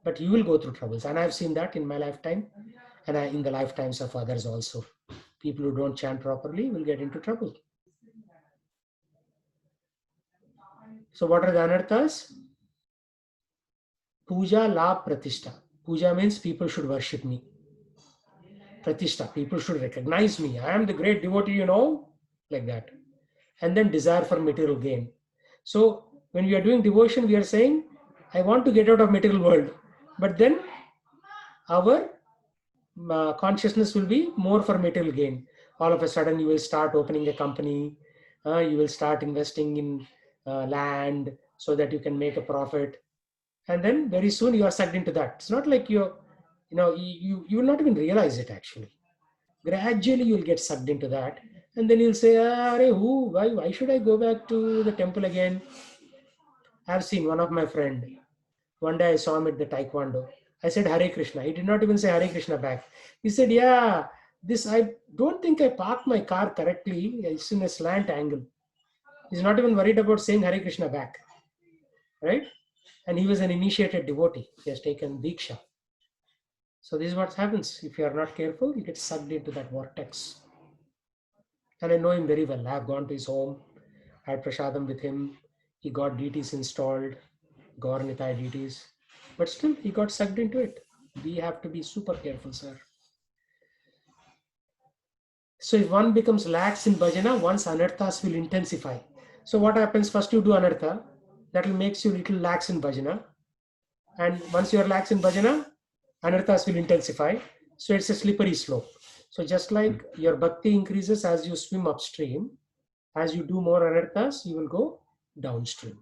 But you will go through troubles. And I've seen that in my lifetime and in the lifetimes of others also. People who don't chant properly will get into trouble. So what are the anarthas? Puja, la, pratishtha. Puja means people should worship me. Pratishtha, people should recognize me. I am the great devotee, you know, like that. And then desire for material gain. So when we are doing devotion, we are saying, I want to get out of material world. But then our consciousness will be more for material gain. All of a sudden, you will start opening a company. You will start investing in land so that you can make a profit. And then very soon you are sucked into that. It's not like you will not even realize it actually. Gradually you'll get sucked into that. And then you'll say, why should I go back to the temple again? I've seen one of my friend. One day I saw him at the taekwondo. I said, Hare Krishna. He did not even say Hare Krishna back. He said, yeah, I don't think I parked my car correctly. It's in a slant angle. He's not even worried about saying Hare Krishna back. Right? And he was an initiated devotee. He has taken Diksha. So this is what happens. If you are not careful, you get sucked into that vortex. And I know him very well. I have gone to his home. I had prasadam with him. He got deities installed, Gaur Nitai deities. But still, he got sucked into it. We have to be super careful, sir. So if one becomes lax in bhajana, one's anarthas will intensify. So what happens? First you do anartha. That will make you little lax in bhajana. And once you are lax in bhajana, anarthas will intensify. So it's a slippery slope. So just like your bhakti increases as you swim upstream, as you do more anarthas, you will go downstream.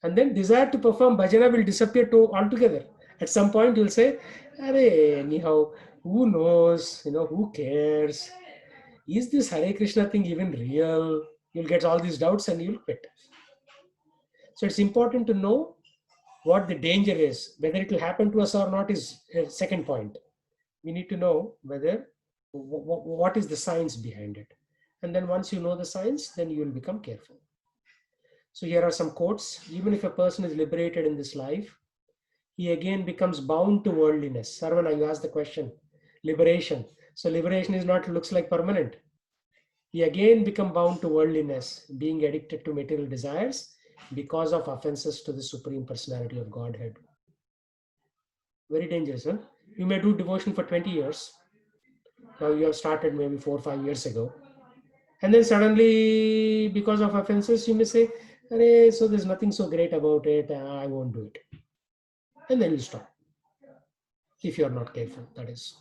And then desire to perform bhajana will disappear altogether. At some point, you'll say, anyhow, who knows? Who cares? Is this Hare Krishna thing even real? You'll get all these doubts and you'll quit. So it's important to know what the danger is. Whether it will happen to us or not is a second point. We need to know what is the science behind it. And then once you know the science, then you will become careful. So here are some quotes. Even if a person is liberated in this life, he again becomes bound to worldliness. Sarvana, you asked the question. Liberation. So liberation is not looks like permanent. He again become bound to worldliness, being addicted to material desires because of offenses to the Supreme Personality of Godhead. Very dangerous, huh? You may do devotion for 20 years. Now you have started maybe 4 or 5 years ago. And then suddenly, because of offenses, you may say, so there's nothing so great about it, I won't do it. And then you stop. If you're not careful, that is.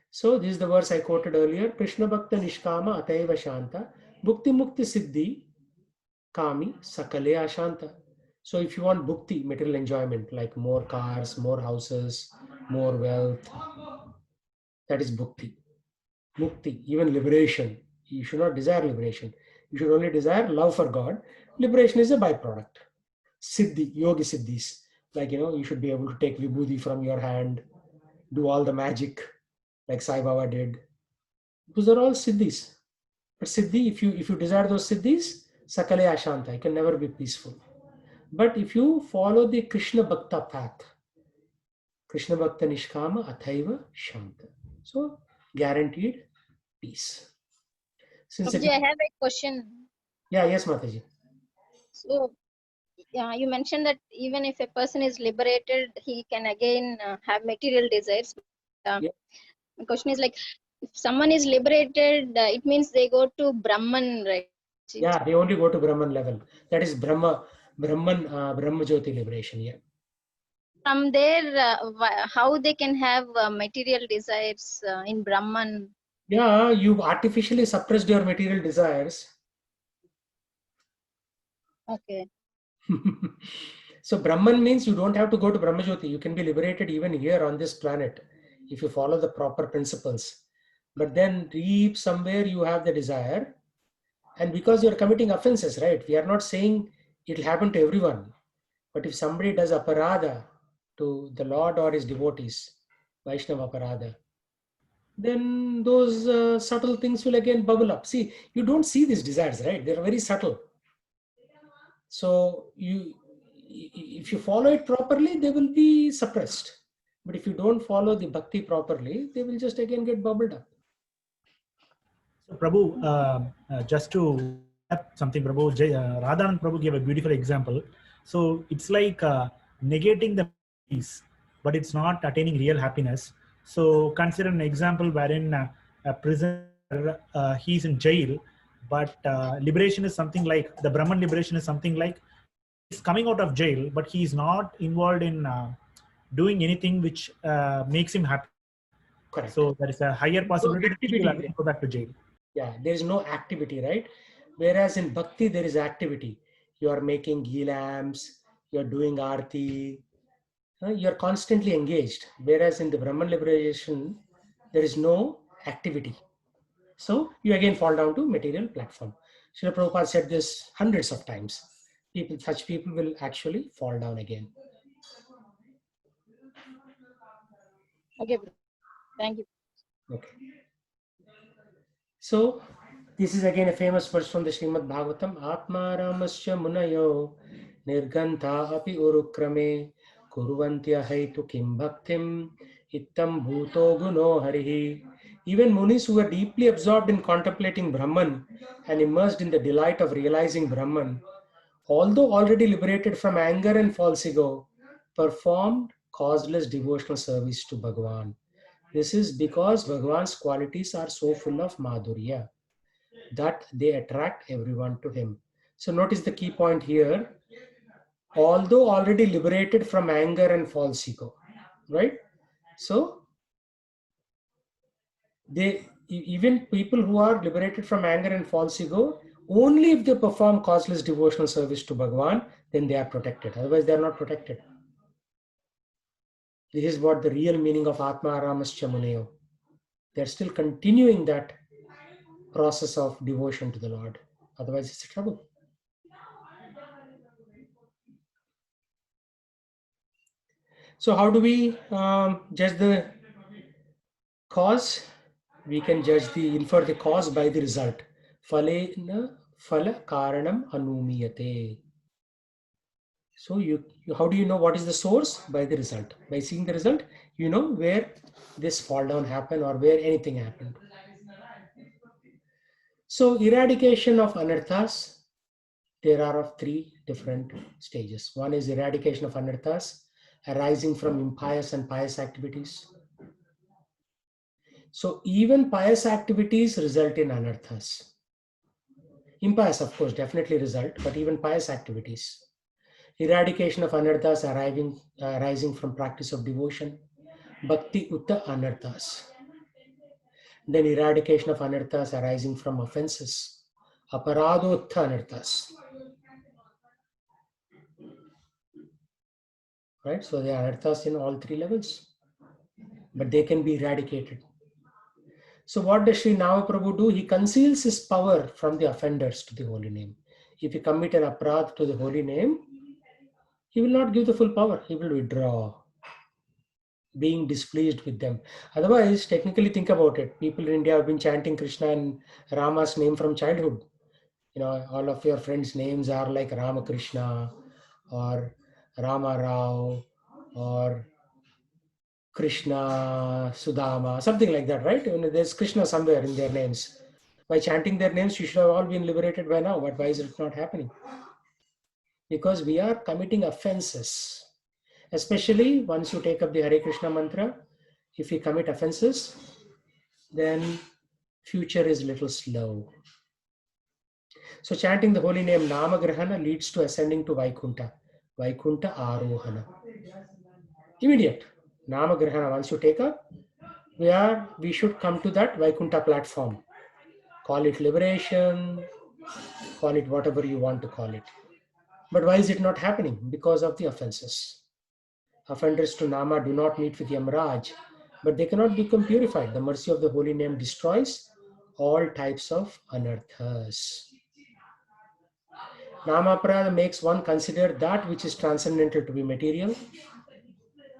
So this is the verse I quoted earlier. Krishna Bhakta Nishkama Ataiva Shanta Bhukti Mukti Siddhi Kami Sakale Ashanta. So if you want bhukti, material enjoyment, like more cars, more houses, more wealth, that is bhukti. Mukti, even liberation. You should not desire liberation. You should only desire love for God. Liberation is a byproduct. Siddhi, yogi siddhis. Like, you should be able to take vibhuti from your hand, do all the magic like Sai Baba did. Those are all siddhis. But siddhi, if you desire those siddhis, sakale ashanta, you can never be peaceful. But if you follow the Krishna Bhakta path, Krishna Bhakta Nishkama Athaiva Shanta. So guaranteed peace. Prabhuji, I have a question. Yeah, yes, Mataji. So, you mentioned that even if a person is liberated, he can again have material desires. Yeah. My question is like, if someone is liberated, it means they go to Brahman, right? Yeah, they only go to Brahman level. That is Brahma Jyoti liberation. Yeah. From there, how they can have material desires in Brahman? Yeah, you artificially suppressed your material desires. Okay. So Brahman means you don't have to go to Brahmajyoti. You can be liberated even here on this planet if you follow the proper principles. But then deep somewhere you have the desire, and because you're committing offenses, right? We are not saying it'll happen to everyone. But if somebody does aparadha to the Lord or his devotees, Vaishnava aparadha, then those subtle things will again bubble up. See, you don't see these desires, right? They're very subtle. So if you follow it properly, they will be suppressed. But if you don't follow the bhakti properly, they will just again get bubbled up. So Prabhu, just to add something, Prabhu, Radhanand Prabhu gave a beautiful example. So it's like negating the peace, but it's not attaining real happiness. So consider an example wherein a prisoner, he's in jail, but liberation is something like, the Brahman liberation is something like, he's coming out of jail, but he's not involved in doing anything which makes him happy. Correct. So there is a higher possibility that he will again go back to jail. Yeah, there is no activity, right? Whereas in bhakti, there is activity. You are making ghee lamps, you're doing arti, you're constantly engaged. Whereas in the Brahman liberation, there is no activity. So you again fall down to material platform. Srila Prabhupada said this hundreds of times. Such people will actually fall down again. Okay. Thank you. Okay. So this is again a famous verse from the Srimad Bhagavatam. Atma Ramasya Munayo Nirgantha api urukrame kurvantya haitu kim bhaktim ittam bhuto guno harihi. Even munis who were deeply absorbed in contemplating Brahman and immersed in the delight of realizing Brahman, although already liberated from anger and false ego, performed causeless devotional service to Bhagavan. This is because Bhagavan's qualities are so full of madhurya that they attract everyone to him. So notice the key point here. Although already liberated from anger and false ego, right? So even people who are liberated from anger and false ego, only if they perform causeless devotional service to Bhagavan, then they are protected. Otherwise, they are not protected. This is what the real meaning of Atma Aramascha Muneyo. They are still continuing that process of devotion to the Lord. Otherwise, it's a trouble. So how do we judge the cause? We can infer the cause by the result. Phalena phala karanam anumiyate. So how do you know what is the source? By the result. By seeing the result, you know where this fall down happened or where anything happened. So eradication of anarthas, there are of three different stages. One is eradication of anarthas arising from impious and pious activities. So even pious activities result in anarthas. Impious, of course, definitely result, but even pious activities. Eradication of anarthas arising from practice of devotion. Bhakti utta anarthas. Then eradication of anarthas arising from offenses. Aparadotha anarthas. Right? So there are anarthas in all three levels, but they can be eradicated. So what does Sri Namaprabhu do? He conceals his power from the offenders to the holy name. If you commit an aparadh to the holy name, he will not give the full power. He will withdraw, being displeased with them. Otherwise, technically think about it. People in India have been chanting Krishna and Rama's name from childhood. You know, all of your friends' names are like Ramakrishna or Rama Rao or Krishna, Sudama, something like that, right? There's Krishna somewhere in their names. By chanting their names, you should have all been liberated by now. But why is it not happening? Because we are committing offenses. Especially once you take up the Hare Krishna mantra, if you commit offenses, then future is a little slow. So chanting the holy name Namagrahana leads to ascending to Vaikunta. Vaikunta Arohana. Immediate. Namagrahana, once you take up, we should come to that Vaikunta platform. Call it liberation, call it whatever you want to call it. But why is it not happening? Because of the offenses. Offenders to Nama do not meet with Yamraj, but they cannot become purified. The mercy of the holy name destroys all types of anarthas. Namaparada makes one consider that which is transcendental to be material.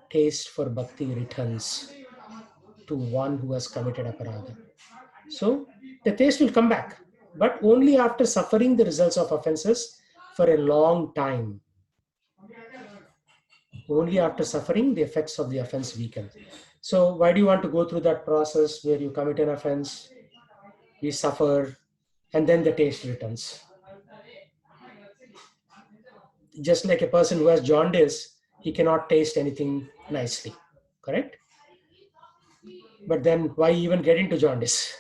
Taste for bhakti returns to one who has committed aparadha. So the taste will come back, but only after suffering the results of offenses for a long time. Only after suffering, the effects of the offense weaken. So why do you want to go through that process where you commit an offense, you suffer, and then the taste returns? Just like a person who has jaundice, he cannot taste anything nicely, correct? But then why even get into jaundice?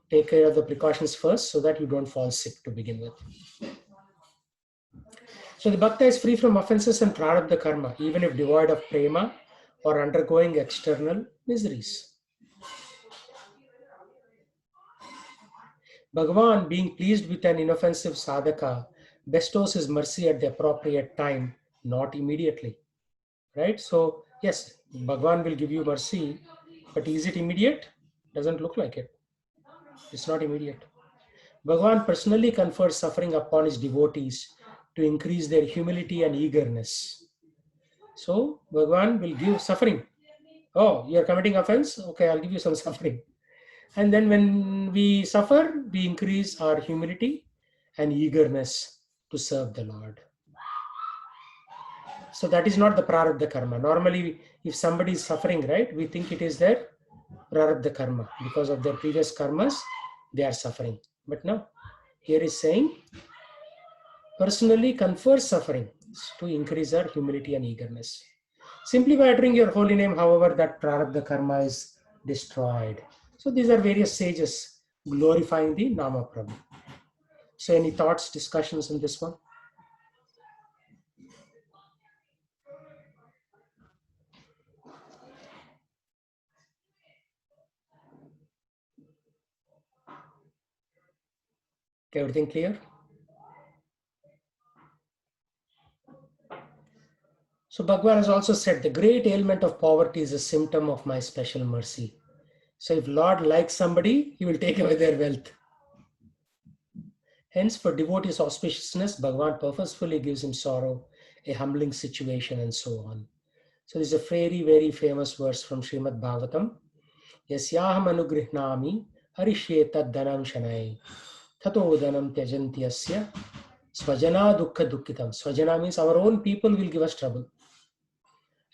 Take care of the precautions first so that you don't fall sick to begin with. So the bhakta is free from offenses and prarabdha karma, even if devoid of prema or undergoing external miseries. Bhagavan, being pleased with an inoffensive sadhaka, bestows his mercy at the appropriate time, not immediately. Right? So, yes, Bhagavan will give you mercy, but is it immediate? Doesn't look like it. It's not immediate. Bhagavan personally confers suffering upon his devotees to increase their humility and eagerness. So, Bhagavan will give suffering. Oh, you're committing offense? Okay, I'll give you some suffering. And then when we suffer, we increase our humility and eagerness to serve the Lord. So that is not the prarabdha karma. Normally, if somebody is suffering, right, we think it is their prarabdha karma. Because of their previous karmas, they are suffering. But no, here is saying, personally confer suffering to increase our humility and eagerness. Simply by uttering your holy name, however, that prarabdha karma is destroyed. So these are various sages glorifying the Nama Prabhu. So any thoughts, discussions on this one? Everything clear? So Bhagavan has also said, the great ailment of poverty is a symptom of my special mercy. So if Lord likes somebody, he will take away their wealth. Hence, for devotees' auspiciousness, Bhagavan purposefully gives him sorrow, a humbling situation, and so on. So this is a very, very famous verse from Srimad Bhagavatam. Yasyaham anugrihnami harishyetad dhanam shanai tato dhanam tyajanti asya swajana dukkha dukkitam. Swajana means our own people will give us trouble.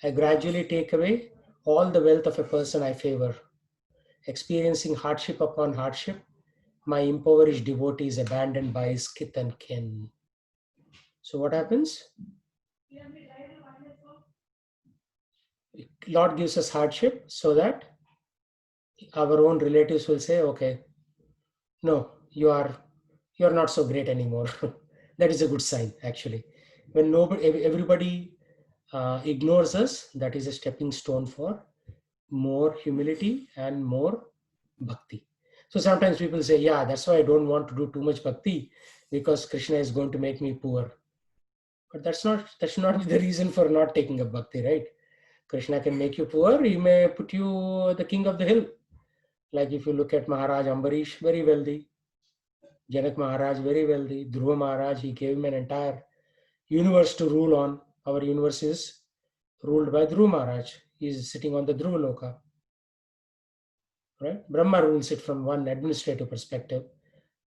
I gradually take away all the wealth of a person I favor. Experiencing hardship upon hardship, my impoverished devotee is abandoned by his kith and kin. So what happens? Lord gives us hardship so that our own relatives will say, okay, no, you're not so great anymore. That is a good sign, actually. When everybody ignores us, that is a stepping stone for more humility and more bhakti. So sometimes people say, yeah, that's why I don't want to do too much bhakti, because Krishna is going to make me poor. But that should not be the reason for not taking up bhakti, right? Krishna can make you poor, he may put you the king of the hill. Like if you look at Maharaj Ambarish, very wealthy. Janak Maharaj, very wealthy. Dhruva Maharaj, he gave him an entire universe to rule on. Our universe is ruled by Dhruva Maharaj. He is sitting on the Dhruva Loka. Right? Brahma rules it from one administrative perspective,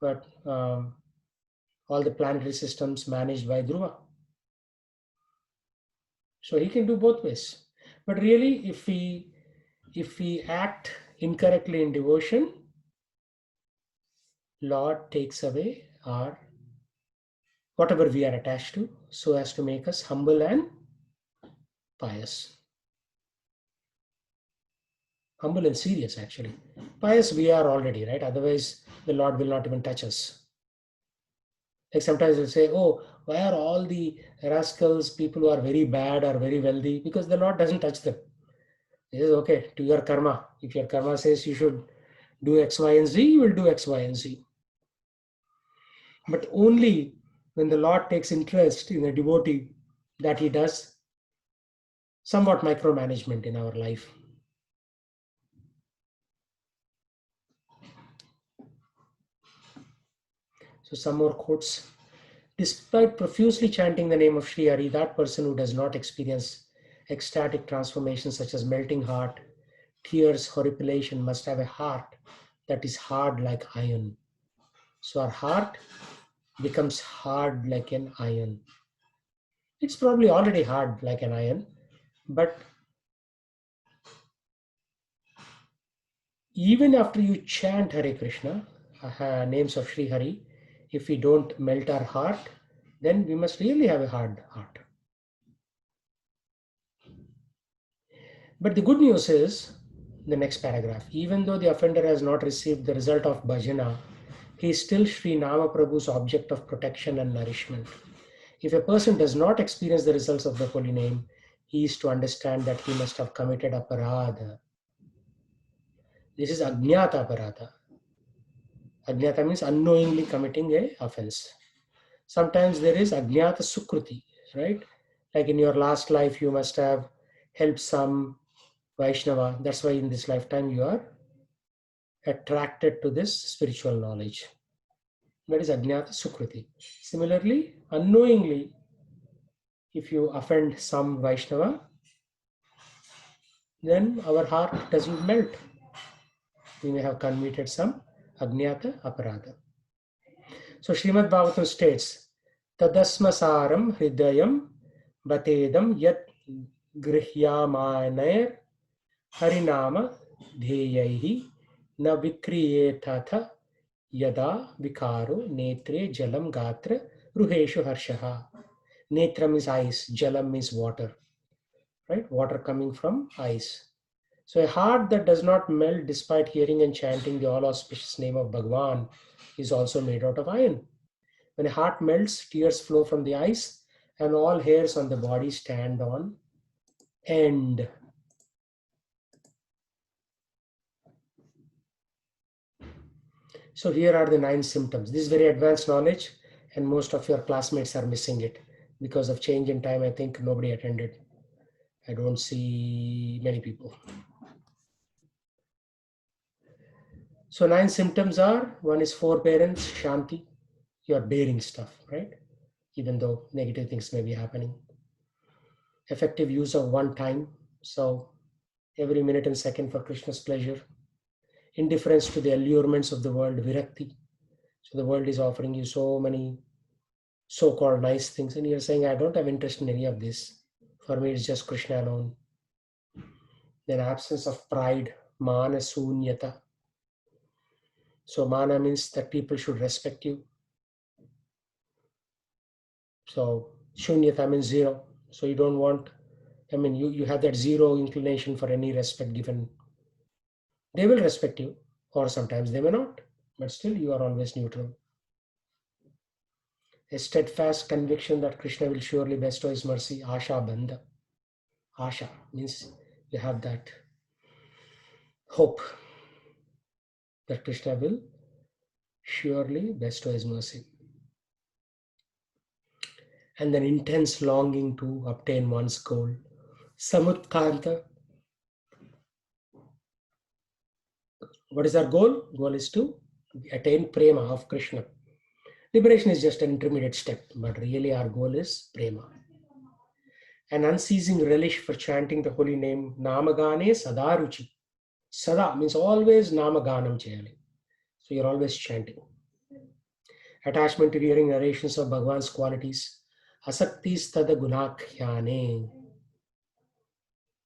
but all the planetary systems managed by Dhruva. So he can do both ways. But really, if we act incorrectly in devotion, Lord takes away our whatever we are attached to, so as to make us humble and pious. Humble and serious, actually. Pious we are already, right? Otherwise, the Lord will not even touch us. Like sometimes we'll say, oh, why are all the rascals, people who are very bad or very wealthy? Because the Lord doesn't touch them. He says, okay, to your karma. If your karma says you should do X, Y, and Z, you will do X, Y, and Z. But only when the Lord takes interest in a devotee, that he does somewhat micromanagement in our life. So some more quotes. Despite profusely chanting the name of Sri Hari, that person who does not experience ecstatic transformations such as melting heart, tears, horripilation must have a heart that is hard like iron. So our heart becomes hard like an iron. It's probably already hard like an iron, but even after you chant Hare Krishna, names of Sri Hari, if we don't melt our heart, then we must really have a hard heart. But the good news is the next paragraph. Even though the offender has not received the result of bhajana, he is still Sri Nama Prabhu's object of protection and nourishment. If a person does not experience the results of the holy name, he is to understand that he must have committed aparadha. This is ajnata aparadha. Ajnata means unknowingly committing a offense. Sometimes there is ajnata sukruti, right? Like in your last life, you must have helped some Vaishnava. That's why in this lifetime you are attracted to this spiritual knowledge. That is ajnata sukruti. Similarly, unknowingly, if you offend some Vaishnava, then our heart doesn't melt. We may have committed some ajnata aparadha. So Srimad Bhagavatam states, Tadasmasaram hridayam batedam yat grihyamaner harinama dheyaihi na vikriyethatha yada vikaro netre jalam gatra ruheshu harshaha. Netra means eyes, jalam means water, right? Water coming from eyes. So a heart that does not melt despite hearing and chanting the all auspicious name of Bhagwan is also made out of iron. When a heart melts, tears flow from the eyes and all hairs on the body stand on end. So here are the 9 symptoms. This is very advanced knowledge and most of your classmates are missing it. Because of change in time, I think nobody attended. I don't see many people. So 9 symptoms are, one is forbearance, shanti. You're bearing stuff, right? Even though negative things may be happening. Effective use of one time. So every minute and second for Krishna's pleasure. Indifference to the allurements of the world, virakti. So the world is offering you so many so-called nice things and you're saying, I don't have interest in any of this. For me, it's just Krishna alone. Then absence of pride, mana sunyata. So mana means that people should respect you. So shunyata means zero. So you don't want, you have that zero inclination for any respect given. They will respect you, or sometimes they may not, but still you are always neutral. A steadfast conviction that Krishna will surely bestow his mercy, asha bandha. Asha means you have that hope that Krishna will surely bestow his mercy. And then intense longing to obtain one's goal. Samutkanta. What is our goal? Goal is to attain prema of Krishna. Liberation is just an intermediate step, but really our goal is prema. An unceasing relish for chanting the holy name, namagane sadaruchi. Sada means always namaganam chayali. So you're always chanting. Attachment to hearing narrations of Bhagwan's qualities. Asaktistada gunakhyane.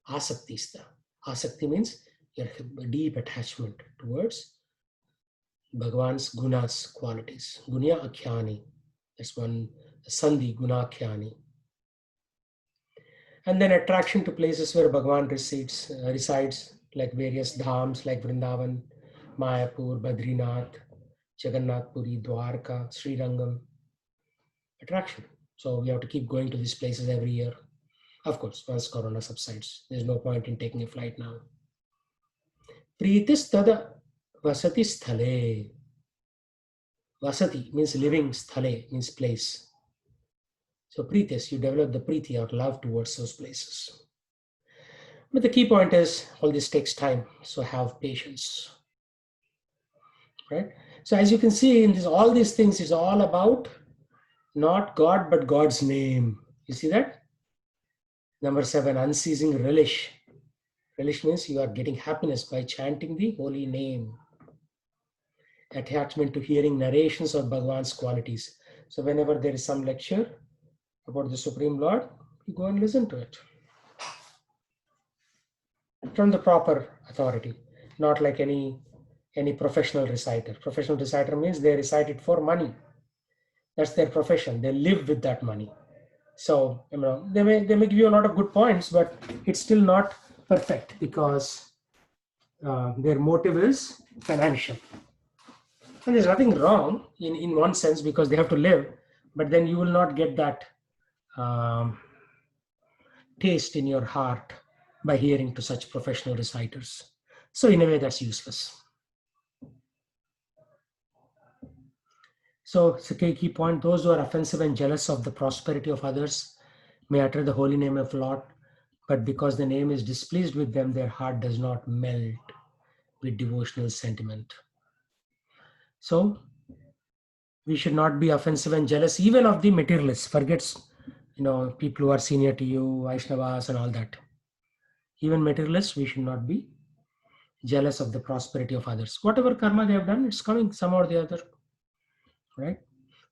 Asaktista. Asakti means your deep attachment towards Bhagwan's gunas qualities. Gunya akhyani. That's one sandhi, gunakhyani. And then attraction to places where Bhagwan resides, like various dhams like Vrindavan, Mayapur, Badrinath, Jagannath Puri, Dwarka, Sri Rangam. Attraction. So we have to keep going to these places every year. Of course, once Corona subsides, there's no point in taking a flight now. Pritis tada vasati sthale. Vasati means living, sthale means place. So pritis, you develop the priti or love towards those places. But the key point is all this takes time, so have patience, right? So as you can see in this, all these things is all about not God, but God's name. You see that? Number 7, unceasing relish. Relish means you are getting happiness by chanting the holy name. Attachment to hearing narrations of Bhagwan's qualities. So whenever there is some lecture about the Supreme Lord, you go and listen to it. From the proper authority, not like any professional reciter. Professional reciter means they recite it for money. That's their profession. They live with that money. So they may give you a lot of good points, but it's still not perfect because their motive is financial. And there's nothing wrong in one sense because they have to live, but then you will not get that taste in your heart by hearing to such professional reciters. So in a way, that's useless. So it's a key point. Those who are offensive and jealous of the prosperity of others may utter the holy name of Lord, but because the name is displeased with them, their heart does not melt with devotional sentiment. So we should not be offensive and jealous even of the materialists. Forgets, people who are senior to you, Vaishnavas and all that. Even materialists, we should not be jealous of the prosperity of others. Whatever karma they have done, it's coming somehow or the other, right?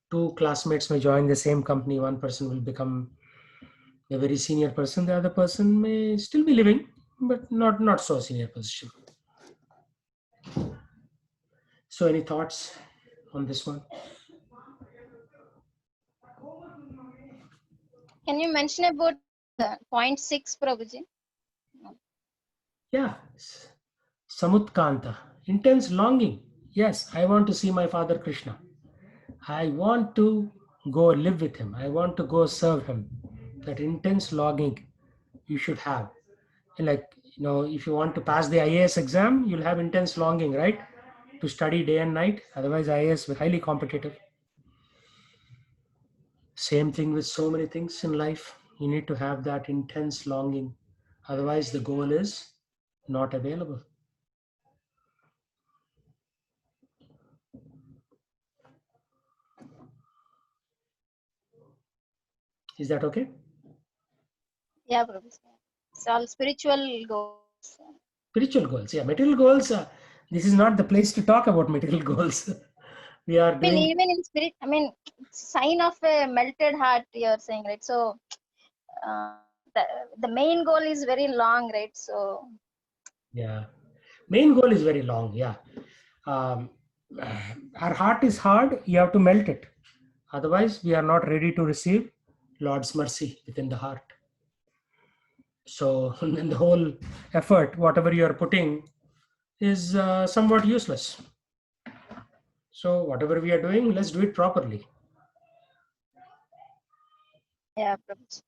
2 classmates may join the same company. One person will become a very senior person. The other person may still be living, but not so senior position. So any thoughts on this one? Can you mention about point 6, Prabhuji? Yeah. Samutkanta, intense longing. Yes, I want to see my father Krishna. I want to go live with him. I want to go serve him. That intense longing you should have. And if you want to pass the IAS exam, you'll have intense longing, right? To study day and night. Otherwise, IAS is highly competitive. Same thing with so many things in life. You need to have that intense longing. Otherwise, the goal is not available. Is that okay? Yeah, Prabhuji. It's all spiritual goals. Spiritual goals. Yeah, material goals. This is not the place to talk about material goals. We are doing. Even in spirit, sign of a melted heart, you're saying, right? So the main goal is very long, right? So Yeah, main goal is very long. Yeah, our heart is hard. You have to melt it. Otherwise, we are not ready to receive Lord's mercy within the heart. So then the whole effort, whatever you are putting, is somewhat useless. So whatever we are doing, let's do it properly. yeah, Prabhuji.